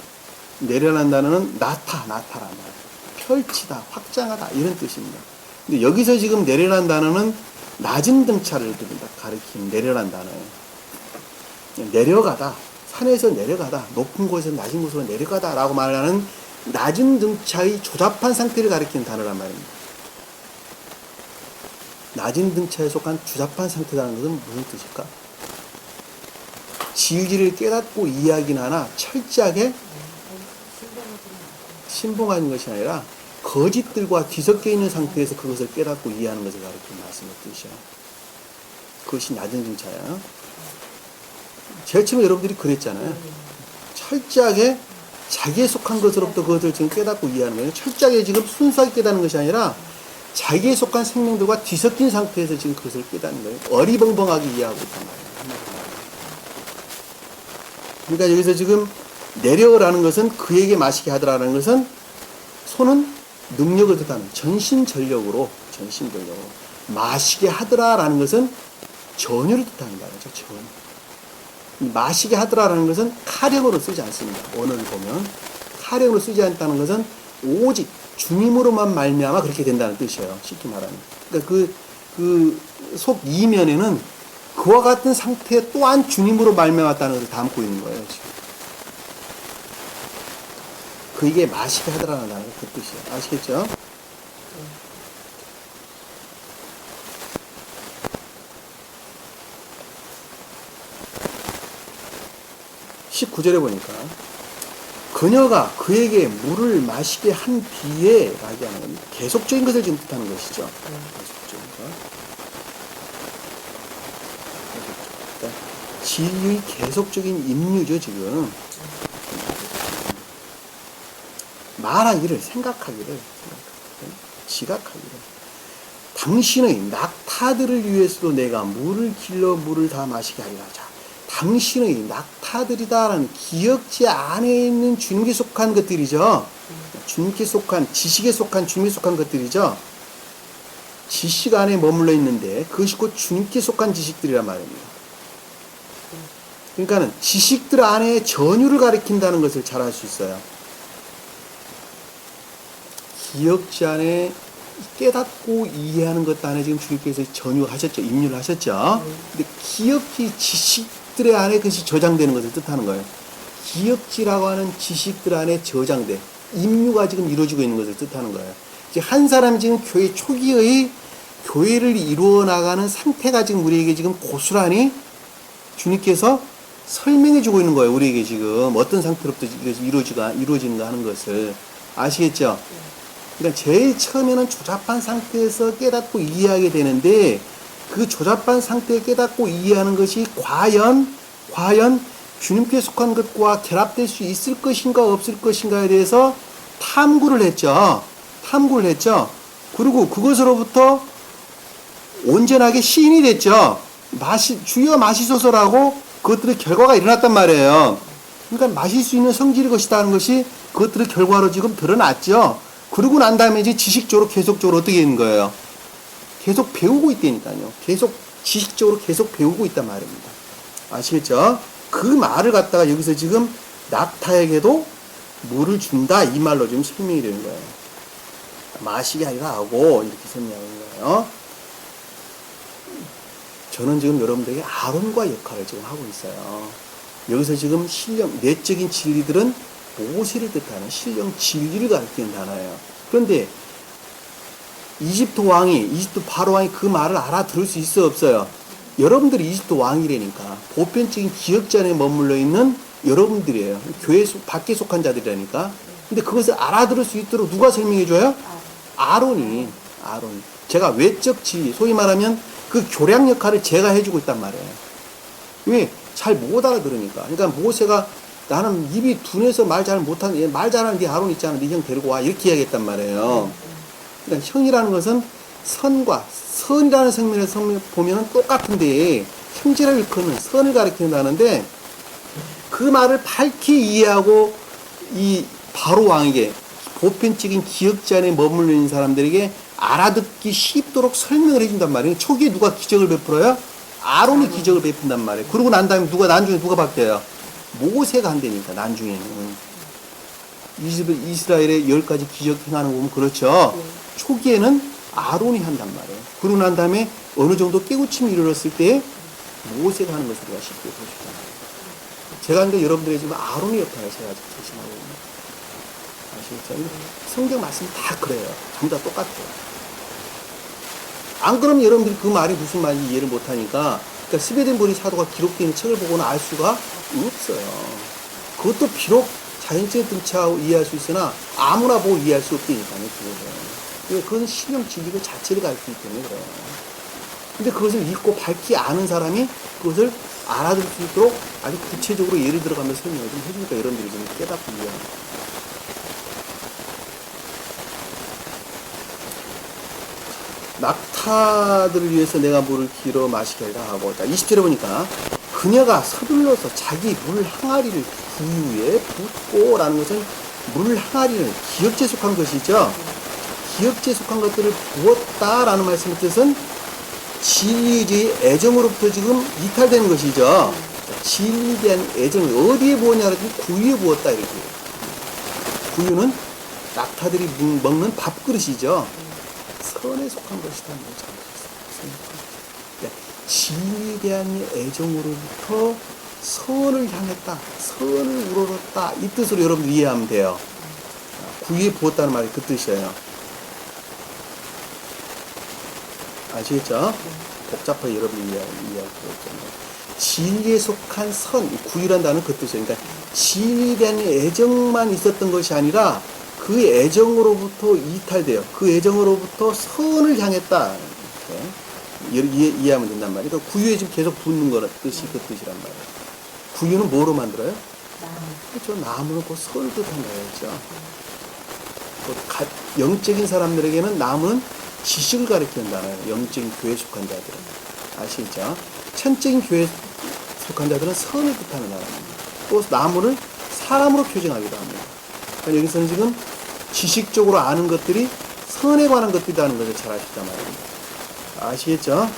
내려라는 단어는 나타라는 단어예요. 펼치다, 확장하다 이런 뜻입니다. 근데 여기서 지금 내려라는 단어는 낮은 등차를 가리키는 내려라는 단어예요. 내려가다, 산에서 내려가다, 높은 곳에서 낮은 곳으로 내려가다 라고 말하는 낮은 등차의 조잡한 상태를 가리키는 단어란 말입니다. 낮은 등차에 속한 조잡한 상태라는 것은 무슨 뜻일까? 진리를 깨닫고 이해하긴 하나 철저하게 신봉하는 것이 아니라 거짓들과 뒤섞여 있는 상태에서 그것을 깨닫고 이해하는 것을 가리키는 말씀의 뜻이야. 그것이 낮은 등차야. 제일 처음에 여러분들이 그랬잖아요. 철저하게 자기에 속한 것으로부터 그것을 지금 깨닫고 이해하는 거예요. 철저하게 지금 순수하게 깨닫는 것이 아니라 자기에 속한 생명들과 뒤섞인 상태에서 지금 그것을 깨닫는 거예요. 어리벙벙하게 이해하고 있단 말이에요. 그러니까 여기서 지금 내려라는 것은 그에게 마시게 하더라는 것은 손은 능력을 뜻하는 전심전력으로 마시게 하더라라는 것은 전율을 뜻하는 거죠. 전. 마시게 하더라라는 것은 카령으로 쓰지 않습니다. 원어를 보면 카령으로 쓰지 않다는 것은 오직 주님으로만 말미암아 그렇게 된다는 뜻이에요. 쉽게 말하면. 그러니까 그 속 이면에는 그와 같은 상태 또한 주님으로 말미암았다는 것을 담고 있는 거예요. 지금. 그에게 마시게 하더라는 단어가 그 뜻이에요. 아시겠죠? 19절에 보니까 그녀가 그에게 물을 마시게 한 뒤에 라고 하는 건 계속적인 것을 지금 뜻하는 것이죠. 계속적인 것. 그러니까 진리의 계속적인 임류죠, 지금. 말하기를, 생각하기를, 지각하기를. 당신의 낙타들을 위해서도 내가 물을 길러 물을 다 마시게 하리라. 자, 당신의 낙타들이다라는 기억지 안에 있는 주님께 속한 것들이죠. 주님께 속한, 지식에 속한, 주님께 속한 것들이죠. 지식 안에 머물러 있는데 그것이 곧 주님께 속한 지식들이란 말입니다. 그러니까는 지식들 안에 전유를 가리킨다는 것을 잘 알 수 있어요. 기억지 안에 깨닫고 이해하는 것 안에 지금 주님께서 전유하셨죠. 입류를 하셨죠. 근데 기억지 지식들의 안에 그것이 저장되는 것을 뜻하는 거예요. 기억지라고 하는 지식들 안에 저장돼. 입류가 지금 이루어지고 있는 것을 뜻하는 거예요. 이제 한 사람이 지금 교회 초기의 교회를 이루어 나가는 상태가 지금 우리에게 지금 고스란히 주님께서 설명해 주고 있는 거예요. 우리에게 지금 어떤 상태로부터 이루어지는가 하는 것을. 아시겠죠? 그러니까 제일 처음에는 조잡한 상태에서 깨닫고 이해하게 되는데 그 조잡한 상태에 깨닫고 이해하는 것이 과연 주님께 속한 것과 결합될 수 있을 것인가 없을 것인가에 대해서 탐구를 했죠. 그리고 그것으로부터 온전하게 시인이 됐죠. 주여 마시소서라고 그것들의 결과가 일어났단 말이에요. 그러니까 마실 수 있는 성질의 것이다 하는 것이 그것들의 결과로 지금 드러났죠. 그러고 난 다음에 이제 지식적으로 계속적으로 어떻게 있는 거예요? 계속 배우고 있다니까요. 지식적으로 계속 배우고 있단 말입니다. 아시겠죠? 그 말을 갖다가 여기서 지금 낙타에게도 물을 준다 이 말로 지금 설명이 되는 거예요. 마시게 아니라 하고 이렇게 설명하는 거예요. 저는 지금 여러분들에게 아론과 역할을 지금 하고 있어요. 여기서 지금 내적인 진리들은 모세를 뜻하는 신령 진리를 가리키는 단어예요. 그런데 이집트 바로 왕이 그 말을 알아들을 수 있어 없어요? 여러분들이 이집트 왕이라니까. 보편적인 기억지 안에 머물러 있는 여러분들이에요. 교회 밖에 속한 자들이라니까. 근데 그것을 알아들을 수 있도록 누가 설명해줘요? 아론이. 제가 외적 지위, 소위 말하면 그 교량 역할을 제가 해주고 있단 말이에요. 왜? 잘 못 알아들으니까. 그러니까 모세가 나는 입이 둔해서 말 잘하는 네 아론 있잖아. 네 형 데리고 와. 이렇게 이야기했단 말이에요. 그러니까 형이라는 것은 선이라는 성면에서 보면은 똑같은데 형제를 일컫는 선을 가리킨다는데 그 말을 밝히 이해하고 이 바로 왕에게 보편적인 기억지 안에 머물러 있는 사람들에게 알아듣기 쉽도록 설명을 해준단 말이에요. 초기에 누가 기적을 베풀어요? 아론이 기적을 베푼단 말이에요. 그러고 난 다음에 나중에 누가 바뀌어요? 모세가 한다니까, 나중에는. 이스라엘의 10가지 기적 행하는 거 보면 그렇죠. 초기에는 아론이 한단 말이에요. 그러고 난 다음에 어느 정도 깨우침이 이르렀을 때 모세가 하는 것을 우리가 쉽게 볼 수 있다. 제가 그러니까 여러분들의 지금 아론의 역할을 제가 대신하고 있는. 아시겠죠? 성경 말씀 다 그래요. 전부 다 똑같아요. 안 그러면 여러분들이 그 말이 무슨 말인지 이해를 못하니까, 그러니까 스베덴보리 사도가 기록되어 있는 책을 보고는 알 수가 없어요. 그것도 비록 자연적인 등차하고 이해할 수 있으나 아무나 보고 이해할 수 없다니까요. 그건 신령 진리 자체를 가르치기 때문에 그래요. 근데 그것을 읽고 밝히 아는 사람이 그것을 알아들 수 있도록 아주 구체적으로 예를 들어가면서 설명을 좀 해주니까 여러분들이 좀 깨닫고 이해합니다. 낙타들을 위해서 내가 물을 길어 마시게 하리라 하고, 20절에 보니까 그녀가 서둘러서 자기 물 항아리를 구유에 붓고 라는 것은 물 항아리는 기억지에 속한 것이죠. 기억지에 속한 것들을 부었다라는 말씀의 뜻은 진리의 애정으로부터 지금 이탈되는 것이죠. 진리에 대한 애정을 어디에 부었냐고 했더니 구유에 부었다 이렇게. 구유는 낙타들이 먹는 밥그릇이죠. 선에 속한 것이다. 진리에 대한 애정으로부터 선을 향했다. 선을 우러렀다. 이 뜻으로 여러분들 이해하면 돼요. 구유에 부었다는 말이 그 뜻이에요. 아시겠죠? 복잡하게 여러분이 이해할 필요 없잖아요. 진리에 속한 선, 구유란 단어는 그 뜻이에요. 그러니까 진리에 대한 애정만 있었던 것이 아니라 그 애정으로부터 이탈돼요. 그 애정으로부터 선을 향했다. 이해하면 된단 말이에요. 그러니까 구유에 지금 계속 붙는 거는 뜻이 그 뜻이란 말이에요. 구유는 뭐로 만들어요? 그렇죠. 나무는 그 선을 뜻한 거였죠. 영적인 사람들에게는 나무는 지식을 가리키는 단어예요. 영적인 교회에 속한 자들은. 아시겠죠? 천적인 교회 속한 자들은 선을 뜻하는 단어입니다. 또 나무를 사람으로 표정하기도 합니다. 그러니까 여기서는 지금 지식적으로 아는 것들이 선에 관한 것들이라는 것을 잘 아시단 말입니다. 아시겠죠?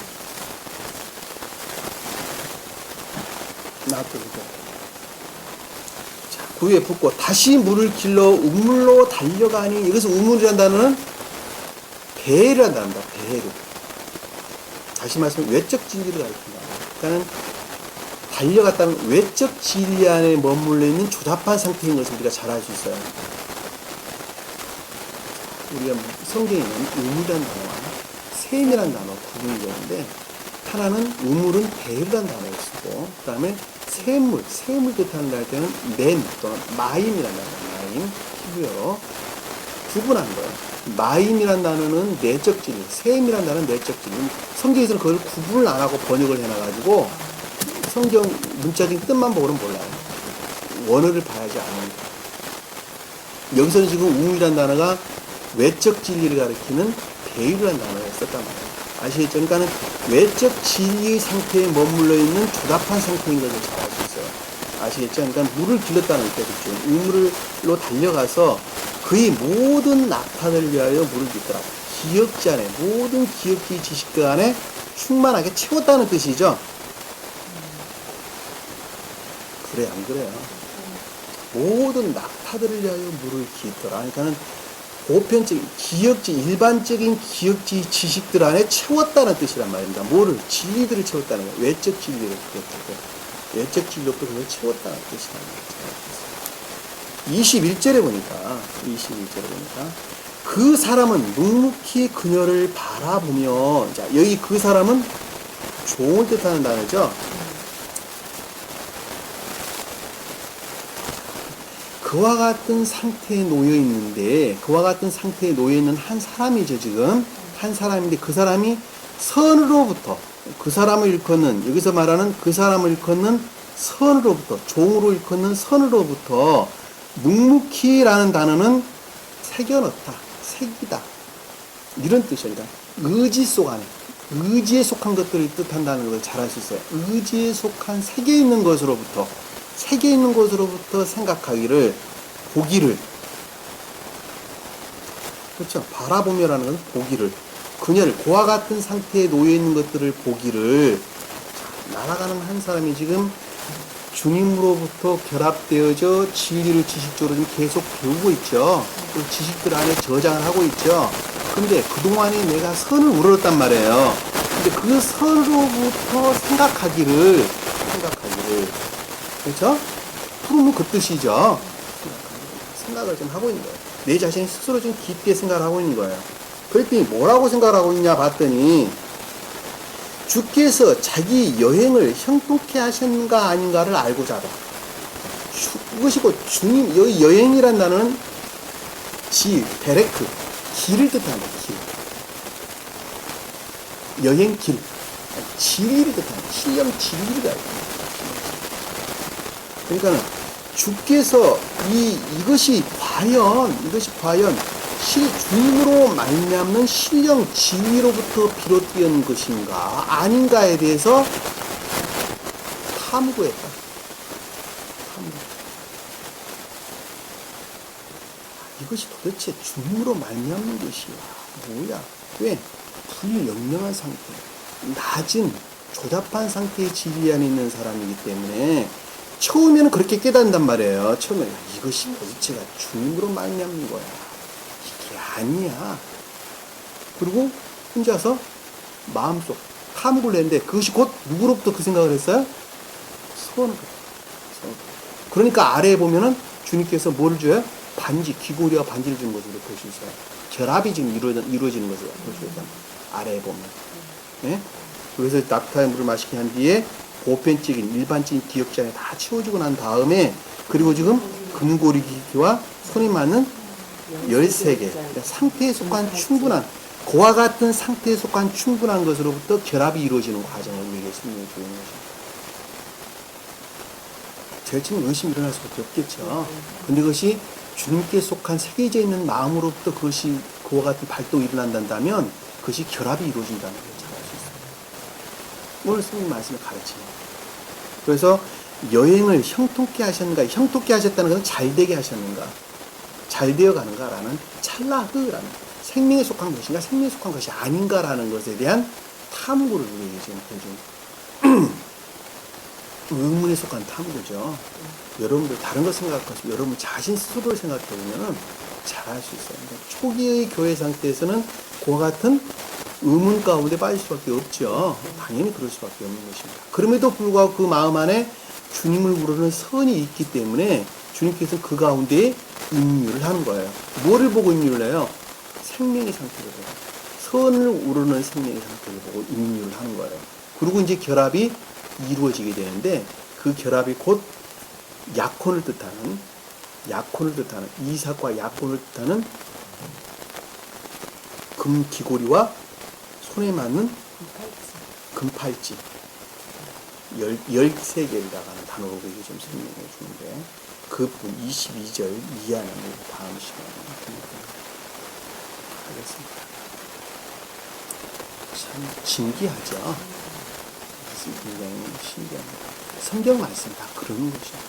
놔두고. 자, 구유에 붙고 다시 물을 길러 우물로 달려가니, 여기서 우물이라는 단어는 배를 한답니다. 배를. 다시 말씀하면 외적 진리를 가리킨다. 그러니까 달려갔다는 외적 진리 안에 머물러 있는 조잡한 상태인 것을 우리가 잘 알 수 있어요. 우리가 성경에는 우물이라는 단어와 샘이라는 단어 구분이 되는데, 하나는 우물은 배르라는 단어를 쓰고, 그 다음에 샘을 뜻하는 할 때는 맨 또는 마임이라는 단어, 마임, 히브리어로 구분한 거예요. 마임이라는 단어는 내적 진리, 샘이라는 단어는 내적 진리. 성경에서는 그걸 구분을 안 하고 번역을 해놔가지고 성경 문자적인 뜻만 보고는 몰라요. 원어를 봐야지 아닙니다. 여기서는 지금 우물이라는 단어가 외적 진리를 가리키는 배유라는 단어를 썼단 말이에요. 아시겠죠? 그러니까는 외적 진리의 상태에 머물러 있는 조잡한 상태인 것을 잘 알 수 있어요. 아시겠죠? 그러니까 물을 길렀다는 뜻이죠. 우물로 달려가서 그의 모든 낙타들을 위하여 물을 깃더라. 기억지 안에, 모든 기억지 지식들 안에 충만하게 채웠다는 뜻이죠. 그래, 안 그래요? 모든 낙타들을 위하여 물을 깃더라. 그러니까는 보편적인 기억지, 일반적인 기억지 지식들 안에 채웠다는 뜻이란 말입니다. 뭐를? 진리들을 채웠다는 거예요. 외적 진리를 채웠고, 외적 진리로부터 그걸 채웠다는 뜻이란 말이에요. 21절에 보니까 그 사람은 묵묵히 그녀를 바라보며, 자, 여기 그 사람은 종을 뜻하는 단어죠. 그와 같은 상태에 놓여 있는데, 그와 같은 상태에 놓여 있는 한 사람이죠, 지금. 한 사람인데, 그 사람이 선으로부터, 그 사람을 일컫는, 여기서 말하는 그 사람을 일컫는 선으로부터, 종으로 일컫는 선으로부터, 묵묵히라는 단어는 새겨넣다, 새기다, 이런 뜻입니다. 의지 속 안에, 의지에 속한 것들을 뜻한다는 걸 잘 알 수 있어요. 의지에 속한 새겨 있는 것으로부터, 새겨 있는 것으로부터 생각하기를, 보기를, 그렇죠? 바라보며라는 건 보기를, 그녀를, 그와 같은 상태에 놓여 있는 것들을 보기를, 날아가는 한 사람이 지금 주님으로부터 결합되어져 진리를 지식적으로 좀 계속 배우고 있죠. 그 지식들 안에 저장을 하고 있죠. 근데 그동안에 내가 선을 우러렀단 말이에요. 근데 그 선으로부터 생각하기를, 그렇죠? 그러면 그 뜻이죠. 생각을 좀 하고 있는 거예요. 내 자신이 스스로 좀 깊게 생각을 하고 있는 거예요. 그랬더니 뭐라고 생각을 하고 있냐 봤더니, 주께서 자기 여행을 형통케 하셨는가 아닌가를 알고자 하다. 그것이 곧 주님, 여기 여행이란 단어는 베레크, 길을 뜻합니다. 길. 여행 길. 진리를 뜻합니다. 신령 진리를 알고 있습니다. 그러니까는 주께서 이것이 과연 주님으로 말미암는 신령 진리로부터 비롯된 것인가 아닌가에 대해서 탐구했다. 이것이 도대체 주님으로 말미암는 것이야 뭐야? 왜? 불영명한 상태, 낮은 조잡한 상태의 진리 안에 있는 사람이기 때문에 처음에는 그렇게 깨닫는단 말이에요. 처음에는 이것이 도대체가 주님으로 말미암는 거야. 이게 아니야. 그리고 혼자서 마음속 탐구를 했는데, 그것이 곧 누구로부터 그 생각을 했어요? 선으로부터. 그러니까 아래에 보면은 주님께서 뭐를 줘요? 반지, 귀고리와 반지를 준 것으로 볼 수 있어요. 결합이 지금 이루어지는 것을 볼 수 있어요. 아래에 보면. 네? 그래서 낙타의 물을 마시게 한 뒤에 보편적인 일반적인 기억지 안에 다 채워지고 난 다음에, 그리고 지금 금고리 기와 손이 맞는 13개, 그러니까 상태에 속한 충분한, 그와 같은 상태에 속한 충분한 것으로부터 결합이 이루어지는 과정을 우리에게 설명해 주는 것입니다. 절치는 의심이 일어날 수밖에 없겠죠. 근데 그것이 주님께 속한 새겨져 있는 마음으로부터 그것이 그와 같은 발동이 일어난다면 그것이 결합이 이루어진다는 걸 잘 알 수 있습니다. 오늘 스님 말씀의 가르침입니다. 그래서 여행을 형통케 하셨는가, 형통케 하셨다는 것은 잘되게 하셨는가, 잘 되어가는가라는 찰나흐라는 생명에 속한 것인가, 생명에 속한 것이 아닌가라는 것에 대한 탐구를 우리에게 지금 보여줍니다. 의문에 속한 탐구죠. 여러분들 다른 거 생각하시고 여러분 자신 스스로를 생각해 보면 잘할 수 있어요. 그러니까 초기의 교회 상태에서는 그와 같은 의문 가운데 빠질 수밖에 없죠. 당연히 그럴 수밖에 없는 것입니다. 그럼에도 불구하고 그 마음 안에 주님을 부르는 선이 있기 때문에 주님께서 그 가운데에 임유를 하는 거예요. 뭐를 보고 임유를 해요? 생명의 상태를 보고, 선을 우러는 생명의 상태를 보고 임유를 하는 거예요. 그리고 이제 결합이 이루어지게 되는데, 그 결합이 곧 약혼을 뜻하는 이삭과 약혼을 뜻하는 금기고리와 손에 맞는 금팔찌 13개에다가는 단어로 이게 좀 설명해 주는데, 그 부분 22절 이하는 다음 시간에 하겠습니다. 참 신기하죠? 굉장히 신기합니다. 성경 말씀 다 그러는 것입니다.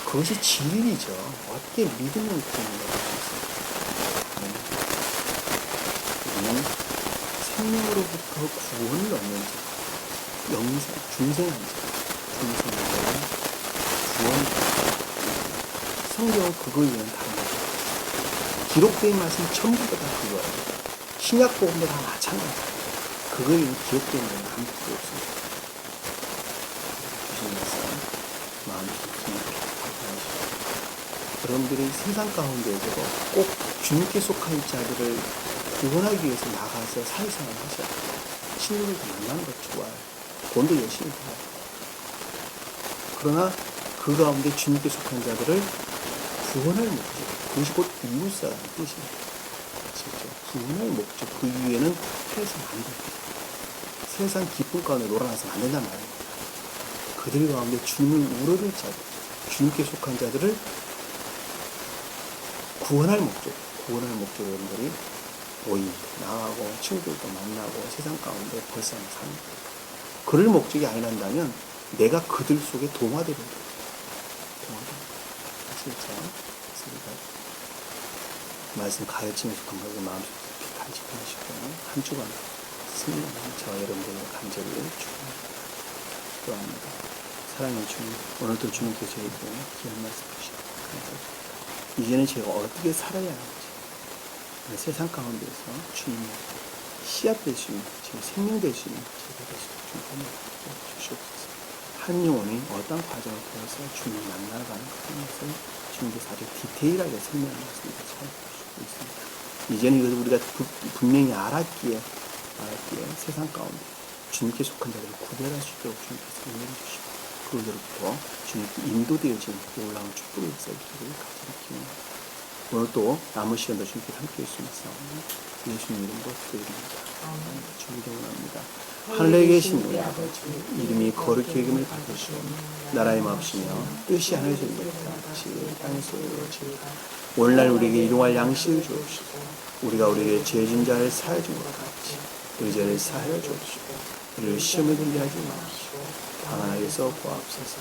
그것이 진리죠. 어떻게 믿으면 그런 것이 있어요. 우리는 생명으로부터 구원을 얻는 자, 영생, 중생한 자, 중생한 구원. 성경은 그거 이외에는 다른 거죠. 기록된 말씀 전부 다 그거예요. 신약 복음도 다 마찬가지예요. 그거 이외에는 기록된 말은 아무것도 없습니다. 주신 말씀 마음이 깊이 여러분들이 세상 가운데에서도 꼭 주님께 속한 자들을 구원하기 위해서 나가서 사회생활을 하셔야 돼요. 친구를 만나는 것 좋아요. 돈도 열심히 벌어요. 그러나 그 가운데 주님께 속한 자들을 구원할 목적, 그것이 곧 이웃사라는 뜻입니다. 아시겠죠? 구원할 목적, 그 이후에는 해서는 안 됩니다. 세상 기쁨 가운데 놀아나서는 안 된단 말이에요. 그들 가운데 주님을 우러를 자들, 주님께 속한 자들을 구원할 목적으로 여러분들이 모임, 나가고 친구들도 만나고 세상 가운데 벌써 삽니다. 그럴 목적이 아니란다면 내가 그들 속에 동화되는 거예요. 아시겠죠? 말씀 가르침에 속한 것을 마음속에 깊이 간직하시고 한 주간 승리하는 저와 여러분들의 간절히 축원합니다. 기도합니다. 사랑의 주님, 오늘도 주님께서 저에게 귀한 말씀 주시고 감사합니다. 이제는 제가 어떻게 살아야 하는지, 세상 가운데서 주님의 씨앗 될 수 있는, 제 생명 될 수 있는 제가 될 수 있는 주님 주시옵소서. 한 영혼이 어떤 과정을 통해서 주님을 만나가는 것을 주님께서 아주 디테일하게 설명하는 것을 잘 보시고 있습니다. 이제는 이것을 우리가 분명히 알았기에 세상 가운데 주님께 속한 자들을 구별할 수 있도록 주님께서 은혜를 주시고, 그들로부터 주님께 인도되어진 놀라운 축복의 역사를 가지는 기원합니다. 오늘 또 남은 시간도 주님께 함께 해주시면서 예수님 이름으로 기도드립니다. 주님 경원합니다. 하늘에 계신 우리 아버지, 이름이 거룩히 여김을 받으시오. 나라의 마옵시며 뜻이 하늘에서 이루어지는 같이 땅에서 이루어지리이다. 오늘날 우리에게 일용할 양식을 주옵시고, 우리가 우리에게 죄진 자를 사하여 준 것 같이 우리 죄를 사하여 주옵시고, 우리를 시험에 들게 하지 마옵시고 방안하게서 구하옵소서.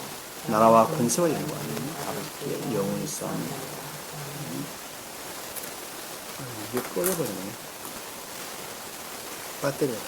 나라와 권세와 영광은 아버지께 영원히 있사옵나이다. 이게 꺼져버리네. 배터리가.